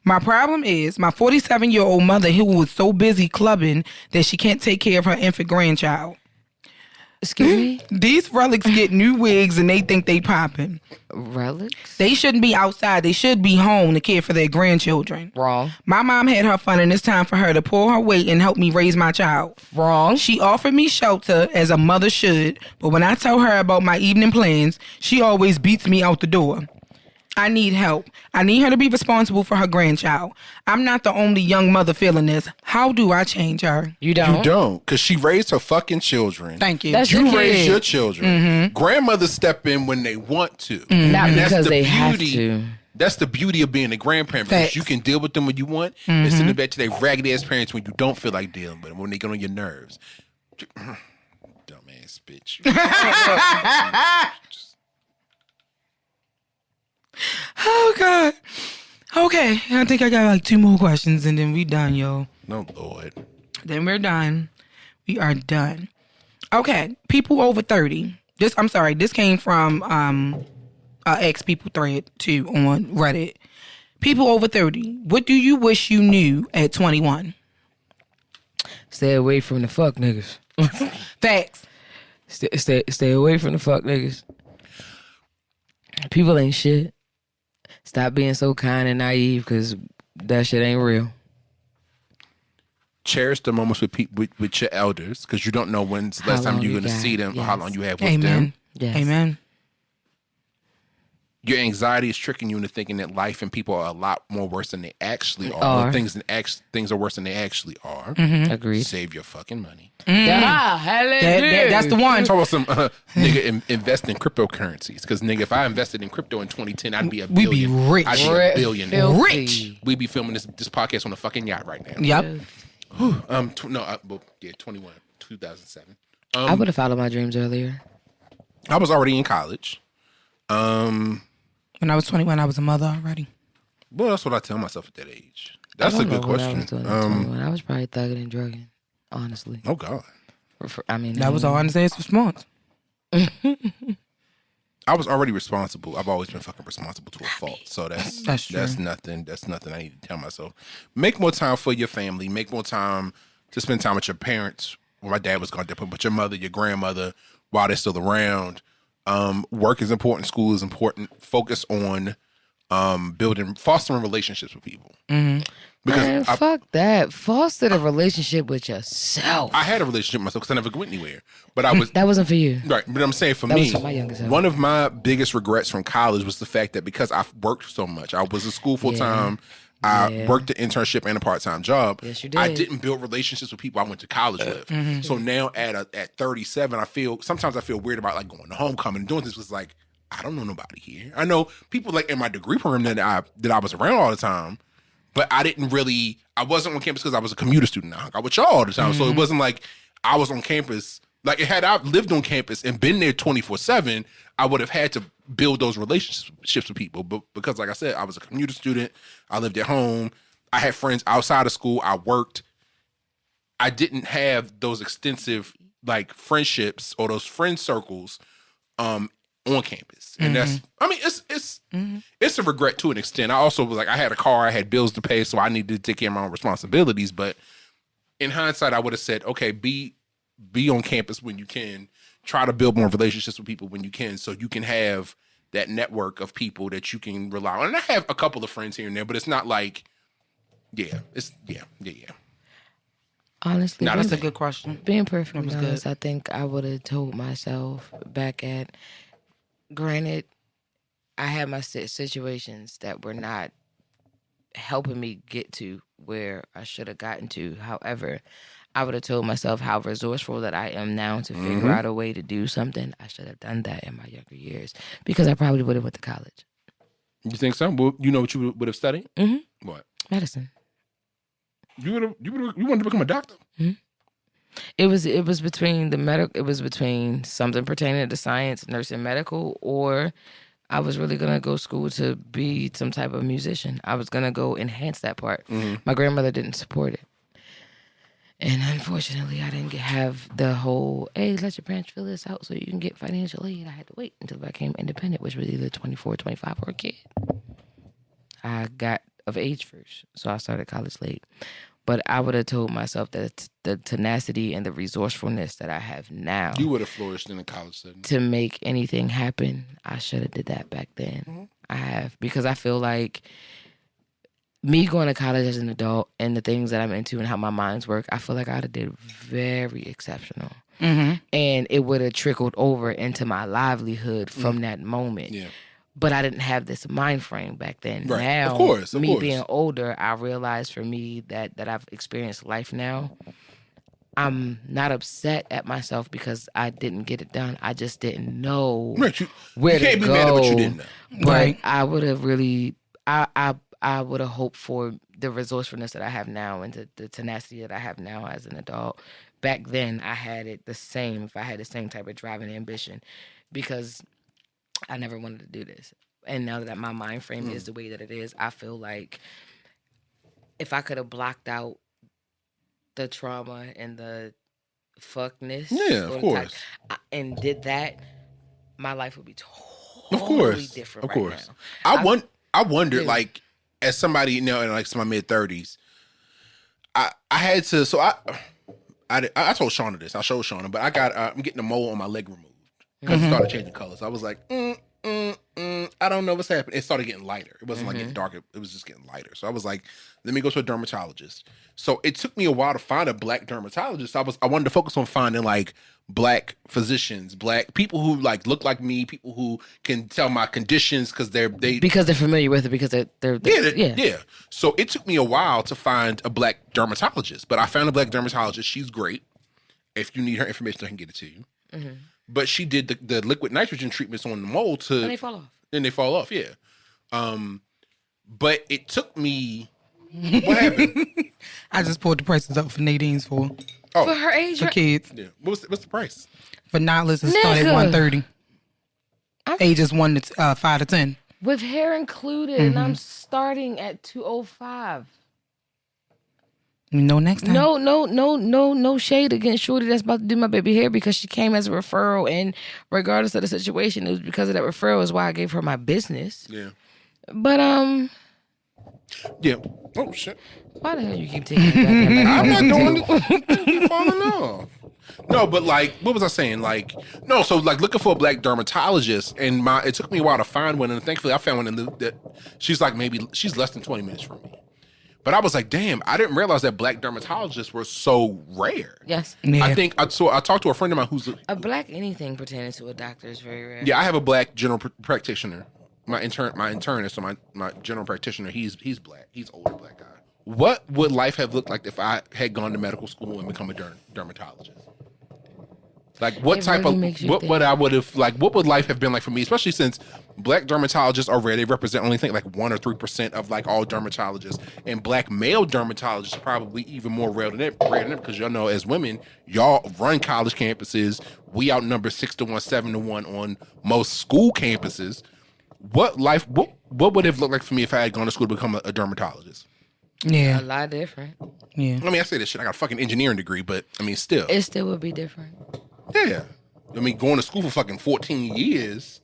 My problem is my 47-year-old mother who was so busy clubbing that she can't take care of her infant grandchild. Excuse me? These relics get new wigs and they think they popping. Relics? They shouldn't be outside. They should be home to care for their grandchildren. Wrong. My mom had her fun, and it's time for her to pull her weight and help me raise my child. Wrong. She offered me shelter as a mother should, but when I tell her about my evening plans, she always beats me out the door. I need help. I need her to be responsible for her grandchild. I'm not the only young mother feeling this. How do I change her? You don't? You don't, because she raised her fucking children. Thank you. That's You your raise kid. your children. Grandmothers step in when they want to. Not And that's because the they have beauty- to. That's the beauty of being a grandparent, because Facts. you can deal with them when you want and send them back to their raggedy ass parents when you don't feel like dealing with them, when they get on your nerves. Dumbass bitch. Oh, God. Okay, I think I got like 2 more questions and then we done, yo. No, Lord. Then we're done. We are done. Okay, people over 30. This came from ex people thread too on Reddit. People over 30. What do you wish you knew at 21? Stay away from the fuck niggas. Facts. Stay away from the fuck niggas. People ain't shit. Stop being so kind and naive, because that shit ain't real. Cherish the moments with your elders, because you don't know when's the last How time long you're you going to got, see them or how long you have with Amen. them. Yes. Amen. Your anxiety is tricking you into thinking that life and people are a lot more worse than they actually are. Or things are worse than they actually are. Agreed. Save your fucking money. That's the one. Talk about some nigga invest in cryptocurrencies, because nigga, if I invested in crypto in 2010, I'd be a We'd be billion. rich. I'd be a billionaire. Rich. We'd be filming this podcast on a fucking yacht right now. Yep. 21, 2007. I would have followed my dreams earlier. I was already in college. When I was 21, I was a mother already. Well, that's what I tell myself at that age. That's a good question. I was probably thugging and drugging, honestly. Oh God. That was all honest response. I was already responsible. I've always been fucking responsible to a fault. So That's true. That's nothing I need to tell myself. Make more time for your family. Make more time to spend time with your parents. Well, my dad was gone different, but your mother, your grandmother, while they're still around. Work is important. School is important. Focus on fostering relationships with people. Because Man, fuck that. Foster a relationship with yourself. I had a relationship with myself because I never went anywhere. But I was That wasn't for you. right. But I'm saying for That me, was for my youngest self. one of my biggest regrets from college was the fact that because I worked so much, I was in school full time. I worked an internship and a part-time job. Yes, you did. I didn't build relationships with people I went to college with. So now at 37, sometimes I feel weird about like going to homecoming and doing this. Was like, I don't know nobody here. I know people like in my degree program that I was around all the time, but I wasn't on campus because I was a commuter student. I hung out with y'all all the time. So it wasn't like I was on campus. Like, had I lived on campus and been there 24/7, I would have had to build those relationships with people. But because, like I said, I was a commuter student, I lived at home, I had friends outside of school, I worked. I didn't have those extensive like friendships or those friend circles on campus. And it's a regret to an extent. I also was like, I had a car, I had bills to pay, so I needed to take care of my own responsibilities. But in hindsight, I would have said, okay, be on campus when you can. Try to build more relationships with people when you can, so you can have that network of people that you can rely on. And I have a couple of friends here and there, but it's not like, yeah. Honestly, That's a good question. being perfectly good. honest, I think I would have told myself back at, granted, I had my situations that were not helping me get to where I should have gotten to. However, I would have told myself how resourceful that I am now to figure out a way to do something. I should have done that in my younger years, because I probably would have went to college. You think so? Well, you know what you would have studied? Mm-hmm. What? Medicine. You wanted to become a doctor? Mm-hmm. It was between it was between something pertaining to science, nursing, medical, or I was really gonna go school to be some type of musician. I was gonna go enhance that part. My grandmother didn't support it. And unfortunately, I didn't have the whole, hey, let your parents fill this out so you can get financial aid. I had to wait until I became independent, which was either 24, 25, or a kid. I got of age first, so I started college late. But I would have told myself that the tenacity and the resourcefulness that I have now, You would have flourished in a college setting. to make anything happen, I should have did that back then. Mm-hmm. I have, because I feel like me going to college as an adult and the things that I'm into and how my minds work, I feel like I'd have did very exceptional. Mm-hmm. And it would have trickled over into my livelihood from that moment. Yeah. But I didn't have this mind frame back then. Right. Now, Of course. being older, I realized for me that I've experienced life now. I'm not upset at myself because I didn't get it done. I just didn't know Right. where You can't to be mad at go. what you didn't know. But Right. I would have really, I would have hoped for the resourcefulness that I have now and the tenacity that I have now as an adult. Back then, I had it the same. If I had the same type of drive and ambition, because I never wanted to do this. And now that my mind frame is the way that it is, I feel like if I could have blocked out the trauma and the fuckness, Yeah, of course. and did that, my life would be Of totally course. different Of right course. now. I wondered, Yeah. like, as somebody, in like my mid 30s, I had to, so I told Shauna this. I showed Shauna, but I'm getting a mole on my leg removed because it started changing colors. I was like, I don't know what's happening. It started getting lighter. It wasn't like getting darker. It was just getting lighter. So I was like, let me go to a dermatologist. So it took me a while to find a black dermatologist. I wanted to focus on finding like black physicians, black people who like look like me, people who can tell my conditions because they're familiar with it, because they're yeah. So it took me a while to find a black dermatologist, but I found a black dermatologist. She's great. If you need her information, I can get it to you. Mm-hmm. But she did the liquid nitrogen treatments on the mole And they fall off. and they fall off, yeah. But it took me. What happened? I just pulled the prices up for Nadine's for For her age, for kids. Yeah. What's the price? For Nihilist, it started at Nigga. $130. Ages 1 to 5 to 10. with hair included, and I'm starting at $205. No, next time. No shade against Shorty that's about to do my baby hair, because she came as a referral, and regardless of the situation, it was because of that referral is why I gave her my business. Yeah. But Yeah. Oh shit. why the hell you keep taking me back? I'm not doing it. You falling off. No, but like, what was I saying? Like, no, so like looking for a black dermatologist, and it took me a while to find one, and thankfully I found one that she's like she's less than 20 minutes from me. But I was like, damn, I didn't realize that black dermatologists were so rare. Yes. Yeah. I think I talked to a friend of mine who's A black anything pertaining to a doctor is very rare. I have a black general practitioner. My internist, so my general practitioner, he's black. He's an older black guy. What would life have looked like if I had gone to medical school and become a dermatologist? Like what It type really of makes you what think. would I would have like? What would life have been like for me? Especially since black dermatologists are rare. They represent only think like 1 or 3% of like all dermatologists, and black male dermatologists are probably even more rare than them because y'all know as women, y'all run college campuses. We outnumber 6 to 1, 7 to 1 on most school campuses. What would it have looked like for me if I had gone to school to become a dermatologist? Yeah. A lot different. Yeah. I mean, I say this shit. I got a fucking engineering degree, but I mean, still. It still would be different. Yeah. I mean, going to school for fucking 14 years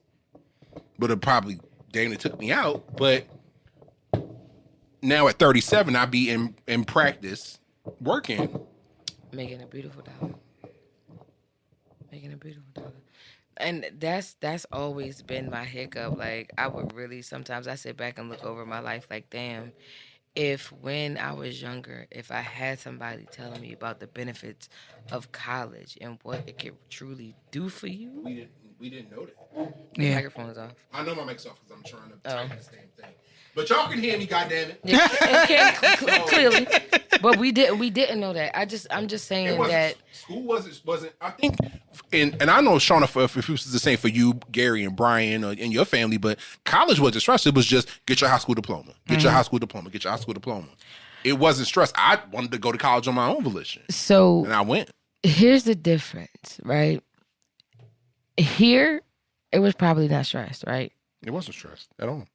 would have probably damn it took me out. But now at 37, I'd be in practice working. Making a beautiful dollar. Making a beautiful dollar. And that's always been my hiccup. Like, I would really, sometimes I sit back and look over my life like, damn, if when I was younger, if I had somebody telling me about the benefits of college and what it could truly do for you. We didn't know that. The Yeah. microphone is off. I know my mic's off because I'm trying to type this damn thing. But y'all can hear me, goddammit. Yeah, clearly. But we didn't know that. I'm just saying It wasn't, that school wasn't. I think, and I know Shauna, if it was the same for you, Gary and Brian, and your family, but college wasn't stressed. It was just get your high school diploma, get your high school diploma, get your high school diploma. It wasn't stressed. I wanted to go to college on my own volition, so and I went. here's the difference, right? Here, it was probably not stressed, right? It wasn't stressed at all.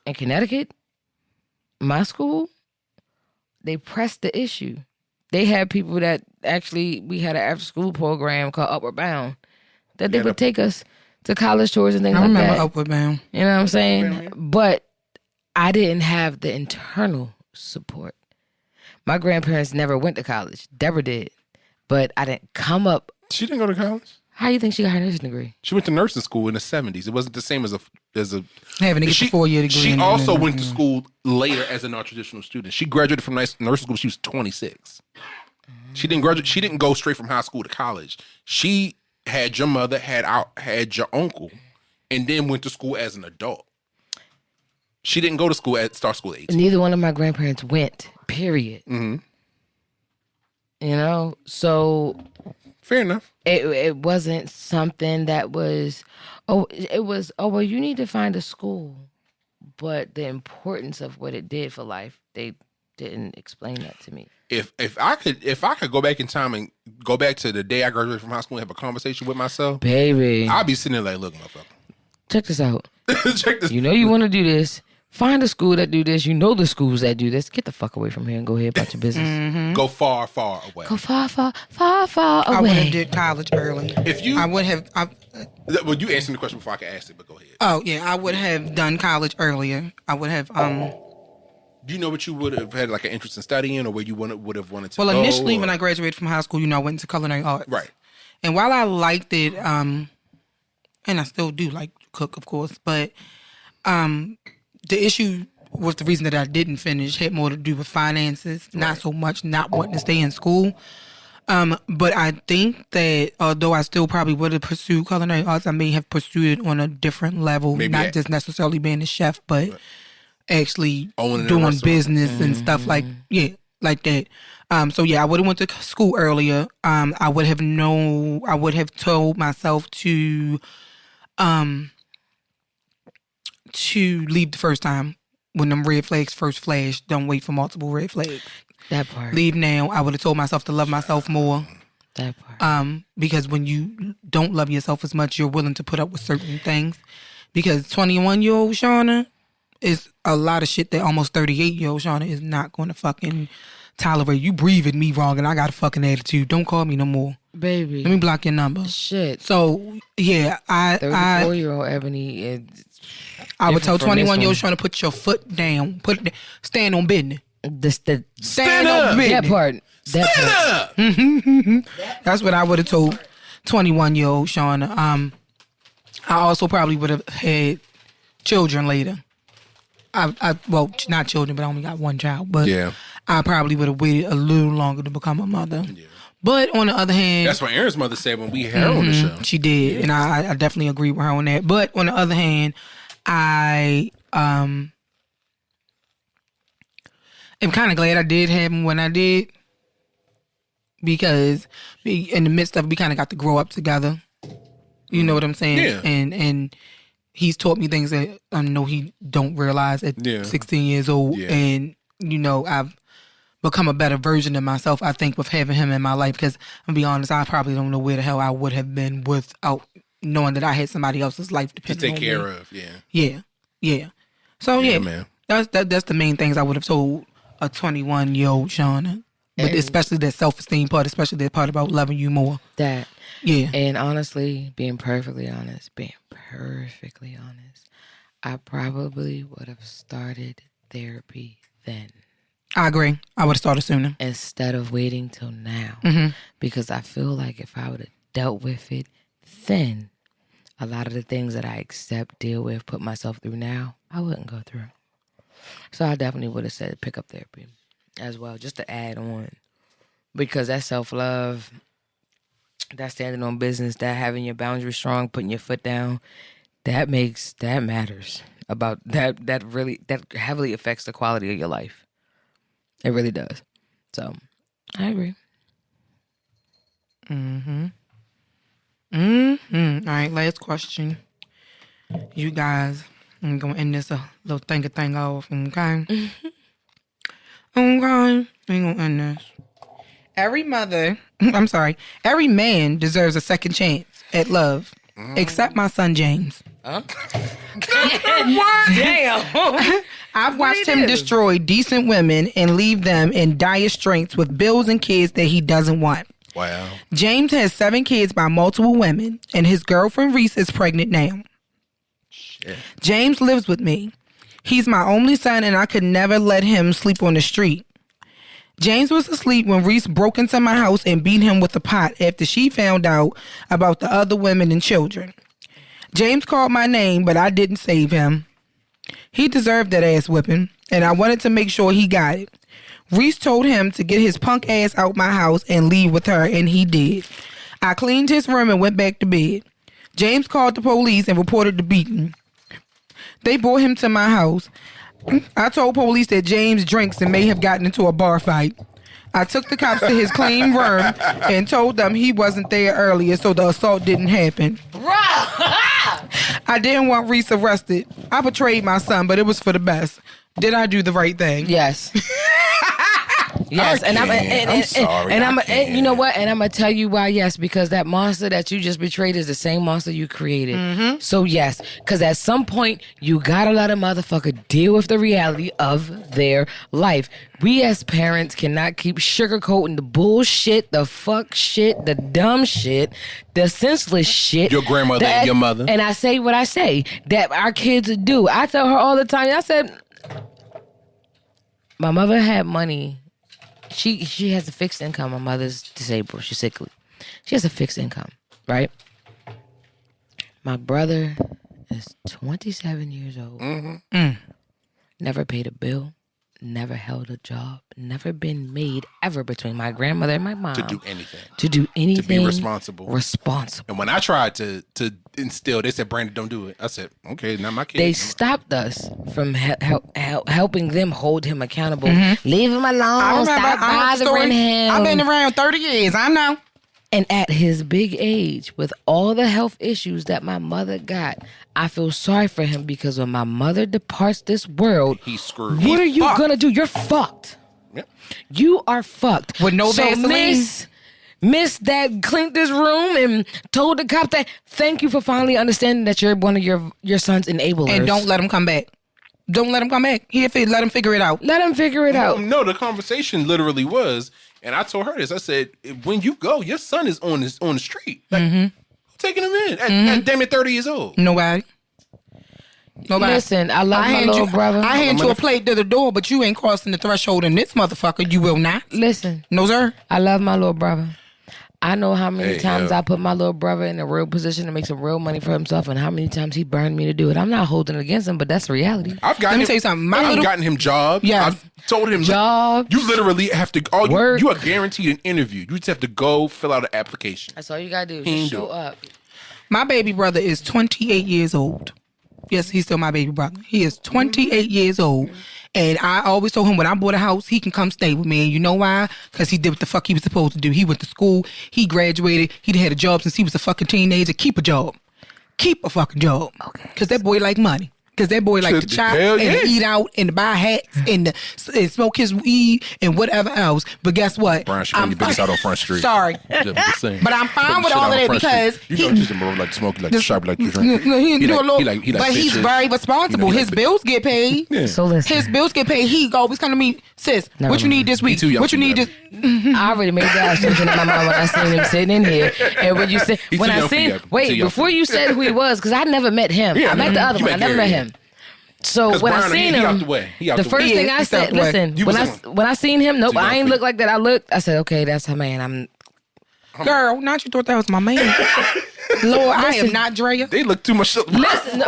In Connecticut, my school, they pressed the issue. They had people that actually, we had an after-school program called Upward Bound, that they would take us to college tours and things I like remember that. Upward Bound. You know what I'm saying? But I didn't have the internal support. My grandparents never went to college. Deborah did. But I didn't come up. She didn't go to college. How do you think she got her nursing degree? She went to nursing school in the 70s. It wasn't the same as a having to get the 4-year degree. She also went to school later as a non-traditional student. She graduated from nursing school. She was 26. She didn't graduate. She didn't go straight from high school to college. She had your mother, had your uncle, and then went to school as an adult. She didn't go to school start school at 18. Neither one of my grandparents went. Period. Mm-hmm. You know, so fair enough. It wasn't something that was. Well, you need to find a school, but the importance of what it did for life, they didn't explain that to me. If I could go back in time and go back to the day I graduated from high school and have a conversation with myself, baby, I'd be sitting there like, look, motherfucker, check this out. Check this. You know you want to do this. Find a school that do this. You know the schools that do this. Get the fuck away from here and go ahead about your business. Mm-hmm. Go far, far away. Go far, far, far, far away. I would have did college early. I would have. Well, you answered the question before I could ask it, but go ahead. Oh yeah, I would have done college earlier. I would have. Do you know what you would have had like an interest in studying, or where you would have wanted to? Well, go, initially or? when I graduated from high school, I went into culinary arts. Right. And while I liked it, and I still do like to cook, of course, but the issue was the reason that I didn't finish had more to do with finances, not so much not wanting to stay in school. But I think that although I still probably would have pursued culinary arts, I may have pursued it on a different level, not just necessarily being a chef, but actually doing business and stuff like that. So yeah, I would have went to school earlier. I would have told myself to leave the first time. When them red flags first flash, don't wait for multiple red flags. That part. Leave now. I would have told myself to love myself more. That part. Because when you don't love yourself as much, you're willing to put up with certain things. Because 21-year-old Shauna is a lot of shit that almost 38-year-old Shauna is not going to fucking tolerate. You breathing me wrong and I got a fucking attitude. Don't call me no more. Baby. Let me block your number. Shit. So, yeah, 34-year-old Ebony I would tell 21-year-olds trying to put your foot down. Stand on business. Stand up. That part. Stand up. That's what I would have told 21-year-old Shauna. I also probably would have had children later. Well, not children, but I only got one child. But yeah. I probably would have waited a little longer to become a mother. Yeah. But on the other hand... That's what Aaron's mother said when we had her on the show. She did, yes. And I definitely agree with her on that. But on the other hand, I am kind of glad I did have him when I did. Because in the midst of it, we kind of got to grow up together. You know what I'm saying? Yeah. And he's taught me things that I know he don't realize at 16 years old. Yeah. And, I've become a better version of myself, I think, with having him in my life. Because, I'm be honest, I probably don't know where the hell I would have been without knowing that I had somebody else's life depending on me. To take care of, Yeah. So, yeah, man. That's the main things I would have told a 21-year-old Shauna. But especially that self-esteem part, especially that part about loving you more. That. Yeah. And honestly, being perfectly honest, I probably would have started therapy then. I agree. I would have started sooner. Instead of waiting till now. Mm-hmm. Because I feel like if I would have dealt with it then, a lot of the things that I accept, deal with, put myself through now, I wouldn't go through. So I definitely would have said pick up therapy as well, just to add on. Because that self-love, that standing on business, that having your boundaries strong, putting your foot down, that matters. About that heavily affects the quality of your life. It really does. So, I agree. Mm-hmm. All right, last question. You guys, I'm going to end this little thing off, okay? Okay, we're going to end this. Every man deserves a second chance at love, except my son, James. Huh? What? Damn. I've watched him destroy decent women and leave them in dire straits with bills and kids that he doesn't want. Wow. James has 7 kids by multiple women, and his girlfriend Reese is pregnant now. Shit. James lives with me. He's my only son, and I could never let him sleep on the street. James was asleep when Reese broke into my house and beat him with a pot after she found out about the other women and children. James called my name, but I didn't save him. He deserved that ass whipping, and I wanted to make sure he got it. Reese told him to get his punk ass out my house and leave with her, and he did. I cleaned his room and went back to bed. James called the police and reported the beating. They brought him to my house. I told police that James drinks and may have gotten into a bar fight. I took the cops to his clean room and told them he wasn't there earlier, so the assault didn't happen. I didn't want Reese arrested. I betrayed my son, but it was for the best. Did I do the right thing? Yes. Yes, I'm sorry. And you know what? And I'm gonna tell you why. Yes, because that monster that you just betrayed is the same monster you created. Mm-hmm. So yes, because at some point you gotta let a motherfucker deal with the reality of their life. We as parents cannot keep sugarcoating the bullshit, the fuck shit, the dumb shit, the senseless shit. Your grandmother and your mother. And I say what I say that our kids do. I tell her all the time. I said, my mother had money. She has a fixed income. My mother's disabled. She's sickly. She has a fixed income, right? My brother is 27 years old. Mm-hmm. Never paid a bill. Never held a job. Never been made ever between my grandmother and my mom. To do anything. To be responsible. Responsible. And when I tried to instill, they said, Brandon, don't do it. I said, okay, not my kid. They stopped us from helping them hold him accountable. Mm-hmm. Leave him alone. Stop bothering him. I've been around 30 years. I know. And at his big age, with all the health issues that my mother got, I feel sorry for him because when my mother departs this world, he's screwed. What are you gonna do? You're fucked. Yep. You are fucked. With no Vaseline. Miss that cleaned this room and told the cop that thank you for finally understanding that you're one of your son's enablers. And don't let him come back. Don't let him come back. Let him figure it out. Let him figure it out. No, the conversation literally was, and I told her this. I said, when you go, your son is on the street. Like, who's taking him in at damn near 30 years old? Nobody. Listen, I love my little brother. I hand you a plate to the door, but you ain't crossing the threshold in this motherfucker. You will not. Listen. No, sir. I love my little brother. I know how many times I put my little brother in a real position to make some real money for himself and how many times he burned me to do it. I'm not holding it against him, but that's reality. Let me tell you something. I've gotten him jobs. Yeah. I've told him jobs. You literally have to work. You are guaranteed an interview. You just have to go fill out an application. That's all you gotta do. Just show up. My baby brother is 28 years old. Yes, he's still my baby brother. He is 28 years old. And I always told him when I bought a house, he can come stay with me. And you know why? Because he did what the fuck he was supposed to do. He went to school. He graduated. He'd had a job since he was a fucking teenager. Keep a job. Keep a fucking job. Okay. Because that boy like money. Because that boy like to chop and to eat out and to buy hats and smoke his weed and whatever else. But guess what? Brian, she your business out on Front Street. Sorry. But I'm fine with all of that because you don't just like smoke, like sharp, like you drink. He do a little, but he's very responsible. His bills get paid. Yeah. So listen. His bills get paid. He always come to me, sis, what you need this week? What you need this? I already made that assumption in my mind when I seen him sitting in here. And when you said, before you said who he was, because I never met him. I met the other one. I never met him. So when I seen him, the first thing I said, listen, when I seen him, nope, I ain't look like that. I said, okay, that's her man. Girl, not you thought that was my man. Lord, I am not Drea. They look too much. Listen,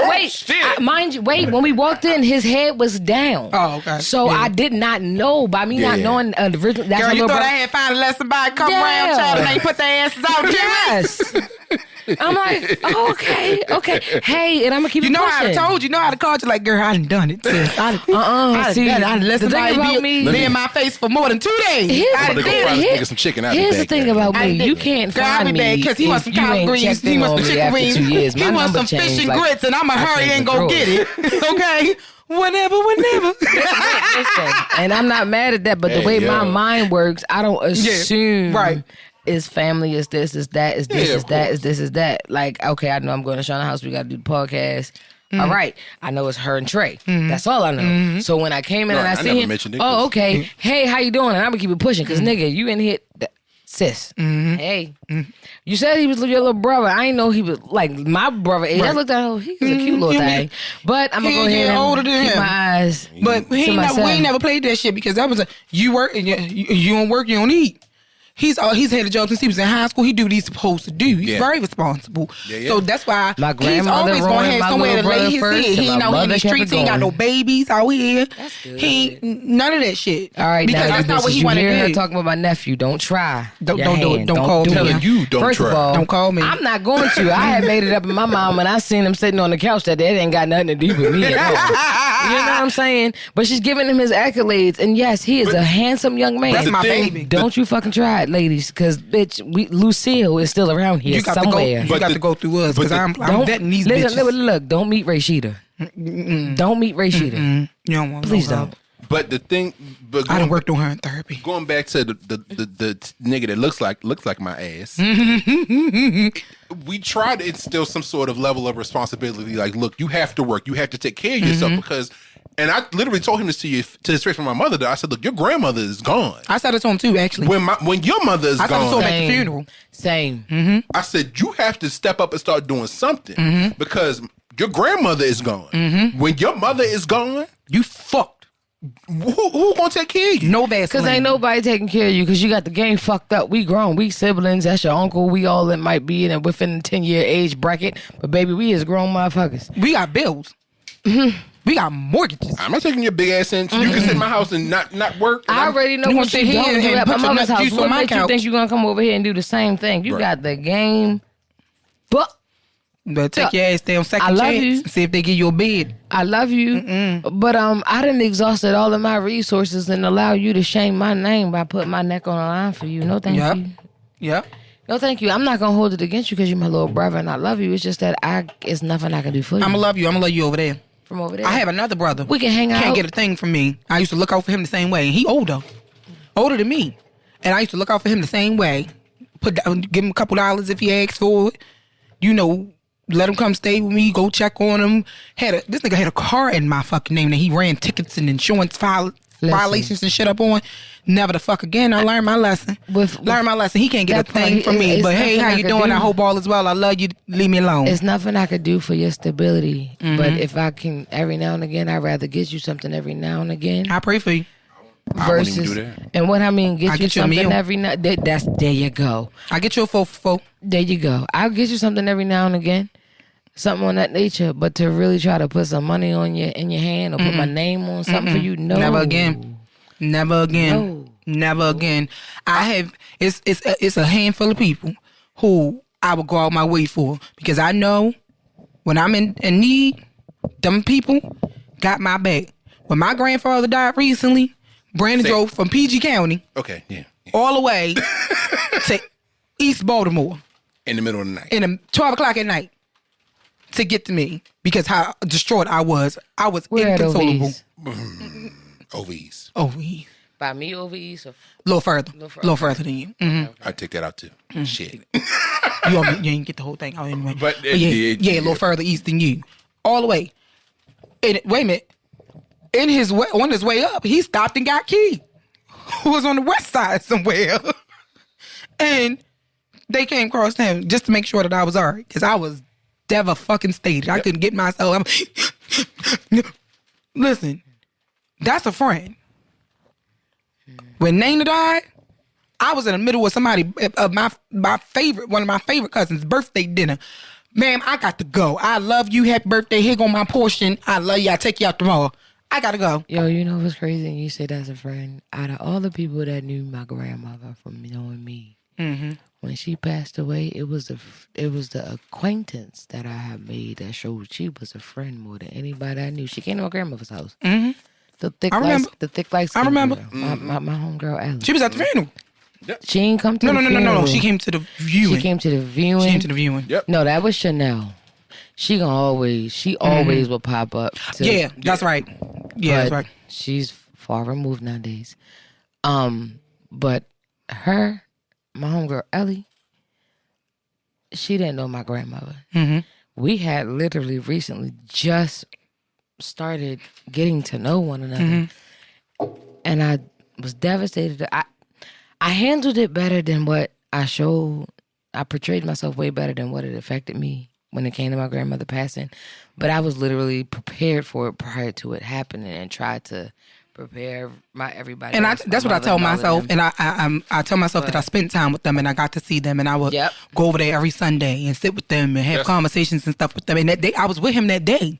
mind you, when we walked in, his head was down. Oh, okay. So I did not know, by me not knowing the original. Girl, you thought I had found a lesson by come around, child, and they put their asses out. Yes. I'm like, okay. Hey, and I'm gonna keep it pushing. You know how to call you, like, girl, I done it. Sis. I done let somebody be in my face for more than 2 days. Here's the thing about me. You can't find me because he wants some collard greens. He wants some chicken wings. He wants some fish and grits, and I'ma hurry and go get it. Okay? Whenever. Listen, and I'm not mad at that, but the way my mind works, I don't assume is family, is this, is that, is this, is that, is this, is that. Like, okay, I know I'm going to Shauna house. We got to do the podcast. All right. I know it's her and Trey. That's all I know. So when I came in and I seen him, okay. Hey, how you doing? And I'm going to keep it pushing because, nigga, you in here. sis. Hey, you said he was your little brother. I didn't know he was like my brother. Right. I looked at him. He's a cute little thing. But I'm gonna go ahead and keep my eyes. But we ain't never played that shit because that was you work and you don't work, you don't eat. He's had a job since he was in high school. He do what he's supposed to do. He's very responsible. So that's why he's always going to have somewhere to lay his head. He ain't out here in the streets. He ain't got no babies out here. That's good. He ain't none of that shit. All right, because that's not what he want to do. Her talking about my nephew. Don't try. Don't do it. Don't call me. First of all, don't call me. I'm not going to. I had made it up in my mind when I seen him sitting on the couch that ain't got nothing to do with me at all. You know what I'm saying? But she's giving him his accolades, and yes, he is a handsome young man. That's my baby. Don't you fucking try it, ladies, because bitch, Lucille is still around here somewhere. You got to go through us because I'm vetting these bitches. Look, don't meet Rashida. Don't meet Rashida. You don't want Please don't. But the thing, I done worked on her in therapy. Going back to the nigga that looks like my ass. We try to instill some sort of level of responsibility. Like, look, you have to work. You have to take care of yourself because. And I literally told him this to his face from my mother. I said, look, your grandmother is gone. I said it to him too, actually. When your mother is gone. I said it to him at the funeral. Same. I said, you have to step up and start doing something because your grandmother is gone. When your mother is gone, you fucked. Who gonna take care of you? No bad. Because ain't nobody taking care of you because you got the game fucked up. We grown. We siblings. That's your uncle. We all that might be within the 10-year age bracket. But baby, we is grown motherfuckers. We got bills. We got mortgages. I'm not taking your big ass in. You can sit in my house and not work. I already know what you don't do at my mother's house. What makes you think you're going to come over here and do the same thing? You got the game. But take your ass down second chance and see if they give you a bed. I love you. But I done exhausted all of my resources and allow you to shame my name by putting my neck on the line for you. No thank you. Yep. No, thank you. I'm not going to hold it against you because you're my little brother and I love you. It's just that it's nothing I can do for you. I'm going to love you. I'm going to love you over there. From over there. I have another brother. We can hang out. Can't get a thing from me. I used to look out for him the same way. And he older than me. And I used to look out for him the same way. Give him a couple dollars if he asks for it. You know, let him come stay with me. Go check on him. This nigga had a car in my fucking name that he ran tickets and insurance violations and shit up on. Never the fuck again. I learned my lesson. Learn my lesson. He can't get a thing from me. But hey, how you doing? I hope all is well. I love you. Leave me alone. It's nothing I could do for your stability. But if I can, every now and again, I'd rather get you something every now and again. I pray for you. Versus, I wouldn't even do that. And what I mean, get you something every now. There you go. I get you a 4 for 4. There you go. I'll get you something every now and again. Something on that nature, but to really try to put some money in your hand or put my name on something for you, no. Never again. Never again. No. Never again. I have it's a handful of people who I would go out my way for because I know when I'm in need, them people got my back. When my grandfather died recently, Brandon drove from PG County. Okay, yeah. All the way to East Baltimore. In the middle of the night. 12 o'clock at night. To get to me because how distraught I was. I was inconsolable. OVs. OVs. By me, OVs? Or? A little further than you. I'd take that out too. Shit. You ain't get the whole thing out anyway. But a little further east than you. All the way. And wait a minute. On his way up, he stopped and got Key, who was on the west side somewhere. And they came across him just to make sure that I was all right. Because I was devastated. I couldn't get myself. Listen, that's a friend. When Nana died, I was in the middle of one of my favorite cousins' birthday dinner. Ma'am, I got to go. I love you. Happy birthday. Here go my portion. I love you. I'll take you out tomorrow. I got to go. Yo, you know what's crazy? You said that's a friend. Out of all the people that knew my grandmother from knowing me, when she passed away, it was the acquaintance that I had made that showed she was a friend more than anybody I knew. She came to my grandmother's house. The thick light skin. I remember. Girl. My homegirl Ellen. She was at the funeral. Yep. She ain't come to the funeral. No. She came to the viewing. She came to the viewing. Yep. No, that was Chanel. She always will pop up. That's right. Yeah, that's right. She's far removed nowadays. But her, my homegirl Ellie, she didn't know my grandmother. We had literally recently just started getting to know one another. And I was devastated. I handled it better than what I showed. I portrayed myself way better than what it affected me when it came to my grandmother passing. But I was literally prepared for it prior to it happening and tried to prepare everybody. And else, that's what I tell myself. And I tell myself that I spent time with them and I got to see them and I would go over there every Sunday and sit with them and have conversations and stuff with them. And that day, I was with him that day,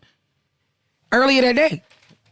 earlier that day,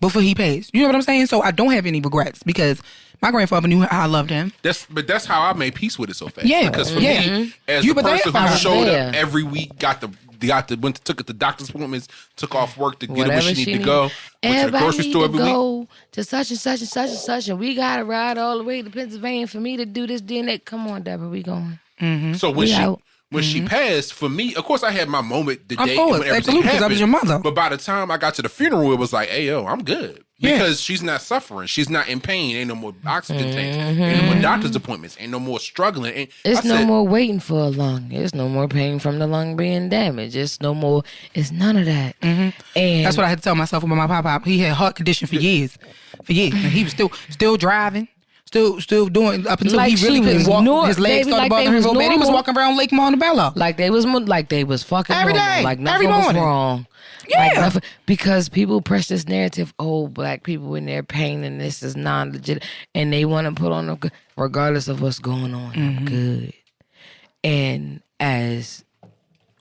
before he passed. You know what I'm saying? So I don't have any regrets because my grandfather knew how I loved him. That's how I made peace with it so fast. Yeah, because for me, as the person who showed up every week, took it to doctor's appointments, took off work to get where she needed to go, went to the grocery store every week. Go to such and such and such and such, and we got to ride all the way to Pennsylvania for me to do this DNA. Come on, Deborah, we going. Mm-hmm. So when she passed, for me, of course, I had my moment the day when everything absolutely, because I was your mother. But by the time I got to the funeral, it was like, hey, yo, I'm good. Because she's not suffering. She's not in pain. Ain't no more oxygen tanks. Ain't no more doctor's appointments. Ain't no more struggling. It's no more waiting for a lung. There's no more pain from the lung being damaged. It's no more. It's none of that. Mm-hmm. And that's what I had to tell myself about my pop. He had heart condition for years. And he was still driving. Still doing up until he really couldn't walk. His legs started bothering him so bad. He was walking around Lake Montebello like they was fucking every normal. day, like nothing every morning. was wrong. Yeah, because people press this narrative. Oh, black people in their pain and this is non-legit, and they want to put on a regardless of what's going on. I'm good. And as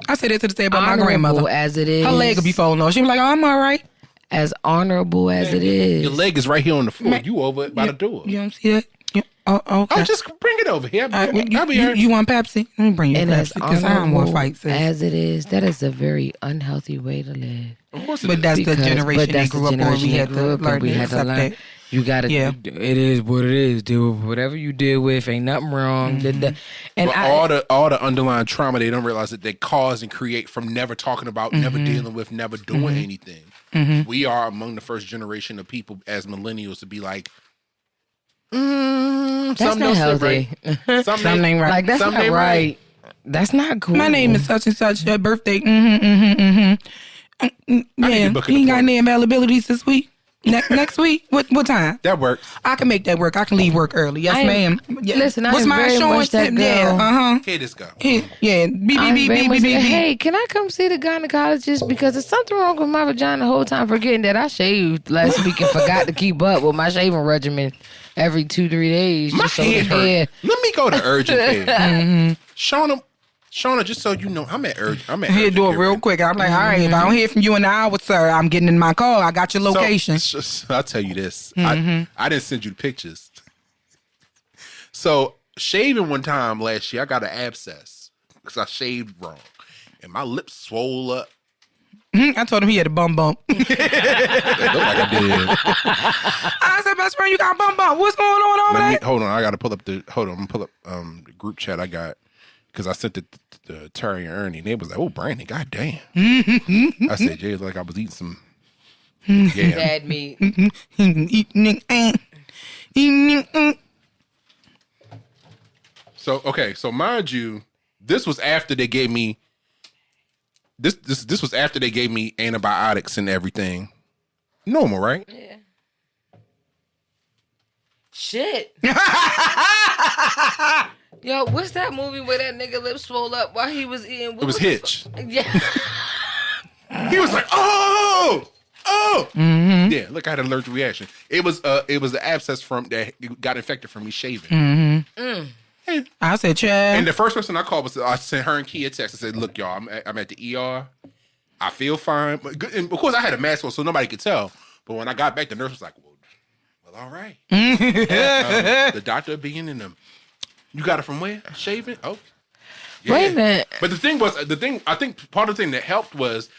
I said it to the day about my grandmother, as it is, her leg would be falling off. She was like, "Oh, I'm all right." As honorable as it is, your leg is right here on the floor. You over it by the door. You don't see that? Oh, okay. Oh, just bring it over here. You want Pepsi? Let me bring you Pepsi because I don't want fights. As it is, that is a very unhealthy way to live. Of course but that's the generation they grew up on. We had to learn that. You gotta. Yeah. It is what it is. Deal with whatever you deal with. Ain't nothing wrong. And all the underlying trauma they don't realize that they cause and create from never talking about, never dealing with, never doing anything. Mm-hmm. We are among the first generation of people as millennials to be like. That's not healthy. Something ain't right. Like that's not right. That's not cool. My name is such and such. Your birthday. Yeah, he ain't got any availabilities this week. Next week. What time? That works. I can make that work. I can leave work early. Yes, ma'am. Yeah. Listen, what's my insurance tip? Yeah. Here this go. Yeah. Beep. Hey, can I come see the gynecologist because there's something wrong with my vagina the whole time forgetting that I shaved last week and forgot to keep up with my shaving regimen every 2-3 days. My head hurt. Let me go to urgent care. Shauna, just so you know, I'm at urgent. Here, do it real quick. I'm like, all right, if I don't hear from you in an hour, sir, I'm getting in my car. I got your location. So, I'll tell you this. I didn't send you the pictures. So, shaving one time last year, I got an abscess because I shaved wrong. And my lips swole up. I told him he had a bum bump. It looked like I did. I said, best friend, you got a bum bump. What's going on over there? Hold on, I got to pull up the group chat I got. Because I sent it to Terry and Ernie, and they was like, "Oh, Brandon, goddamn!" I said, "Jay, like I was eating some bad meat." So mind you, this was after they gave me this was after they gave me antibiotics and everything. Normal, right? Yeah. Shit. Yo, what's that movie where that nigga lips swole up while he was eating? It was Hitch. Yeah. He was like, oh. Mm-hmm. Yeah, look, I had an allergic reaction. It was the abscess from that got infected from me shaving. Mm-hmm. And I said, Chad. And the first person I called was I sent her and Kia a text. I said, look, y'all, I'm at the ER. I feel fine. And of course, I had a mask on, so nobody could tell. But when I got back, the nurse was like, well, all right. The doctor being in them. You got it from where? Shaving? Oh. Yeah. Wait a minute. But I think part of the thing that helped was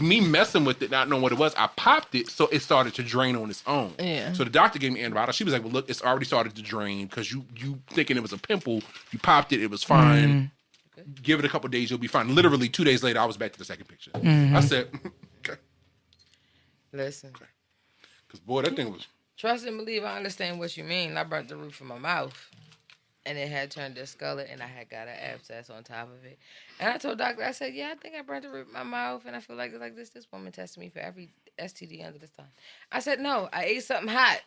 me messing with it, not knowing what it was. I popped it, so it started to drain on its own. Yeah. So the doctor gave me antibiotics. She was like, well, look, it's already started to drain because you thinking it was a pimple. You popped it. It was fine. Okay. Give it a couple of days. You'll be fine. Literally 2 days later, I was back to the second picture. I said, okay. Listen. Because, boy, that thing was... Trust and believe I understand what you mean. I burnt the roof of my mouth. And it had turned discolored, and I had got an abscess on top of it. And I told doctor, I said, yeah, I think I burnt the roof of my mouth, and I feel like it's like this. This woman tested me for every STD under the sun. I said, no, I ate something hot.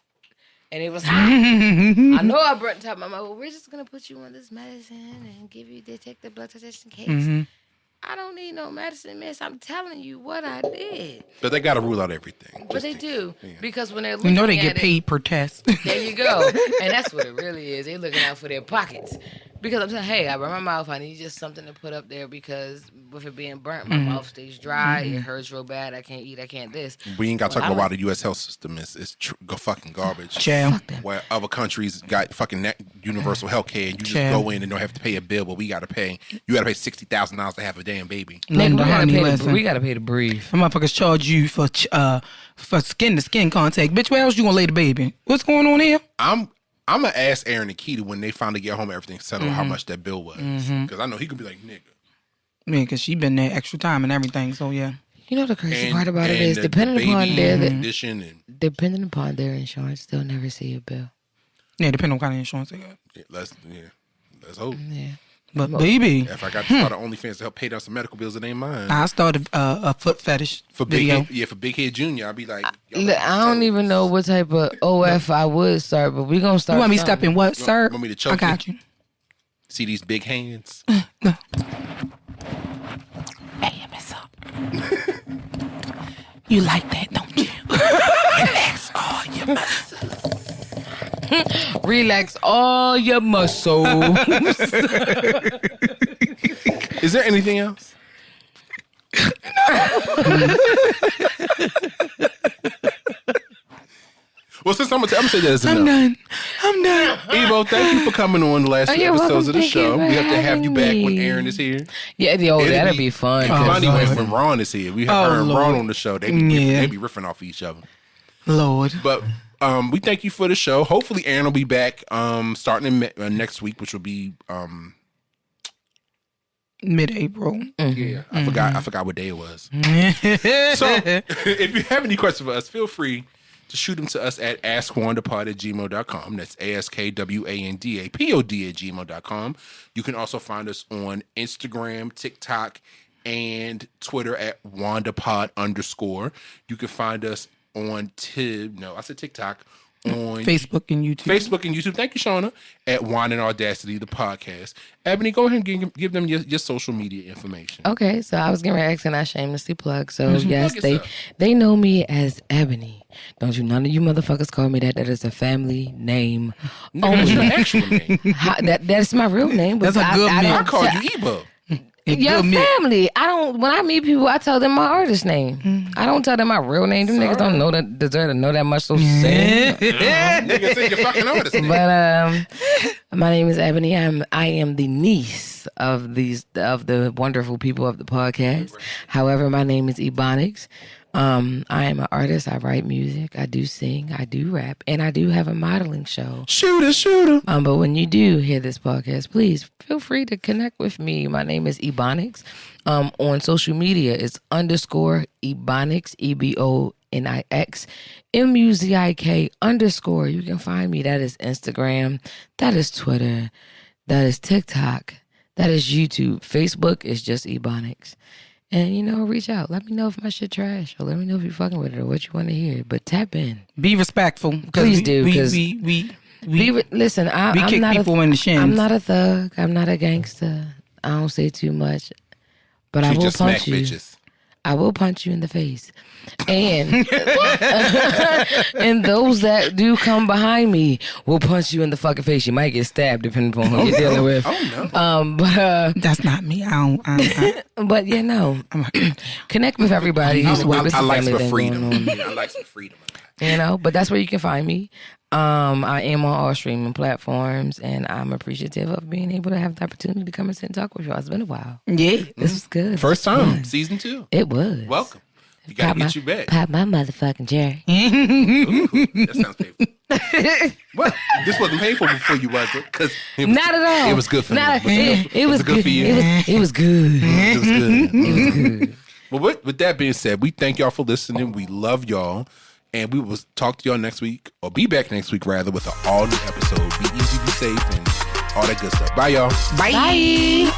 and it was hot. I know I burnt the top of my mouth. Well, we're just gonna put you on this medicine and take the blood test in case. I don't need no medicine, miss. I'm telling you what I did. But they got to rule out everything. But they do. Yeah. Because when they're looking they get paid per test. There you go. And that's what it really is. They're looking out for their pockets. Because I'm saying, hey, I burn my mouth. I need just something to put up there because with it being burnt, my mouth stays dry. It hurts real bad. I can't eat. I can't this. We ain't got to talk about why the U.S. health system is fucking garbage. Where other countries got fucking universal health care and you just go in and don't have to pay a bill, but we got to pay. You got to pay $60,000 to have a damn baby. Linda, we got to pay to breathe. Some motherfuckers charge you for skin to skin contact. Bitch, where else you gonna lay the baby? What's going on here? I'm gonna ask Aaron and Keita when they finally get home, everything settled, how much that bill was, because I know he could be like, nigga. Man, because she been there extra time and everything, so yeah. You know the crazy part about it is depending upon their insurance, they'll never see a bill. Yeah, depending on what kind of insurance they got. Yeah, let's hope. Yeah. But baby, if I got to start an OnlyFans to help pay down some medical bills, it ain't mine. I started a foot fetish for video. For Big Head Junior, I'll be like, I don't even know what type of OF I would start, but we gonna start. You want me stepping what, sir? Want me to choke? I got you. See these big hands? No. Hey, what's up? You like that, don't you? Relax all your muscles. Relax all your muscles. Is there anything else? Well, since I'm gonna say that as enough. I'm done. Evo, thank you for coming on the last few episodes of the show. We have to have you back when Aaron is here. Yeah, that'll be fun. Funny when Ron is here. We have her and Ron on the show. They be riffing off each other. Lord. But we thank you for the show. Hopefully Aaron will be back starting in next week, which will be mid-April. Yeah, I forgot what day it was. So if you have any questions for us, feel free to shoot them to us at askwandapod@gmail.com. That's askwandapod@gmail.com. You can also find us on Instagram, TikTok, and Twitter at wandapod_. You can find us on TikTok. On Facebook and YouTube. Thank you, Shauna. At Wine and Audacity, the podcast. Ebony, go ahead and give them your social media information. Okay, so I was getting ready to ask and I shamelessly plug. So yes, they know me as Ebony. Don't you? None of you motherfuckers call me that. That is a family name. That's your actual name. That's my real name. That's a good name. I called you Ebo. Your family. When I meet people, I tell them my artist name. I don't tell them my real name. Them niggas don't know that, deserve to know that much, so say. Niggas say your fucking artist name. But my name is Ebony. I am the niece of the wonderful people of the podcast. However, my name is EBONIX. I am an artist. I write music. I do sing. I do rap. And I do have a modeling show. Shooter. But when you do hear this podcast, please feel free to connect with me. My name is EBONIX. On social media, it's _EBONIX, EBONIX, MUZIK_ You can find me. That is Instagram. That is Twitter. That is TikTok. That is YouTube. Facebook is just EBONIX. And, reach out. Let me know if my shit trash, or let me know if you're fucking with it or what you want to hear. But tap in. Be respectful. Please do. Listen, I'm kick not people in the shins. I'm not a thug. I'm not a gangster. I don't say too much. But I will punch you. Bitches. I will punch you in the face. And and those that do come behind me will punch you in the fucking face. You might get stabbed depending on who you're dealing with. Oh no. But that's not me. But connect with everybody. I like some freedom. I like some freedom. But that's where you can find me. I am on all streaming platforms, and I'm appreciative of being able to have the opportunity to come and sit and talk with you. It's been a while. Yeah. This was good. First time. Season 2. It was. Welcome. You gotta get you back. Pop my motherfucking cherry. Ooh, that sounds painful. What? This wasn't painful before you, was it? Not at all. It was good for me. It was good for you. It was good. It was good. Well, with that being said, we thank y'all for listening. We love y'all. And we will talk to y'all next week, or be back next week, rather, with an all-new episode. Be easy, be safe, and all that good stuff. Bye, y'all. Bye.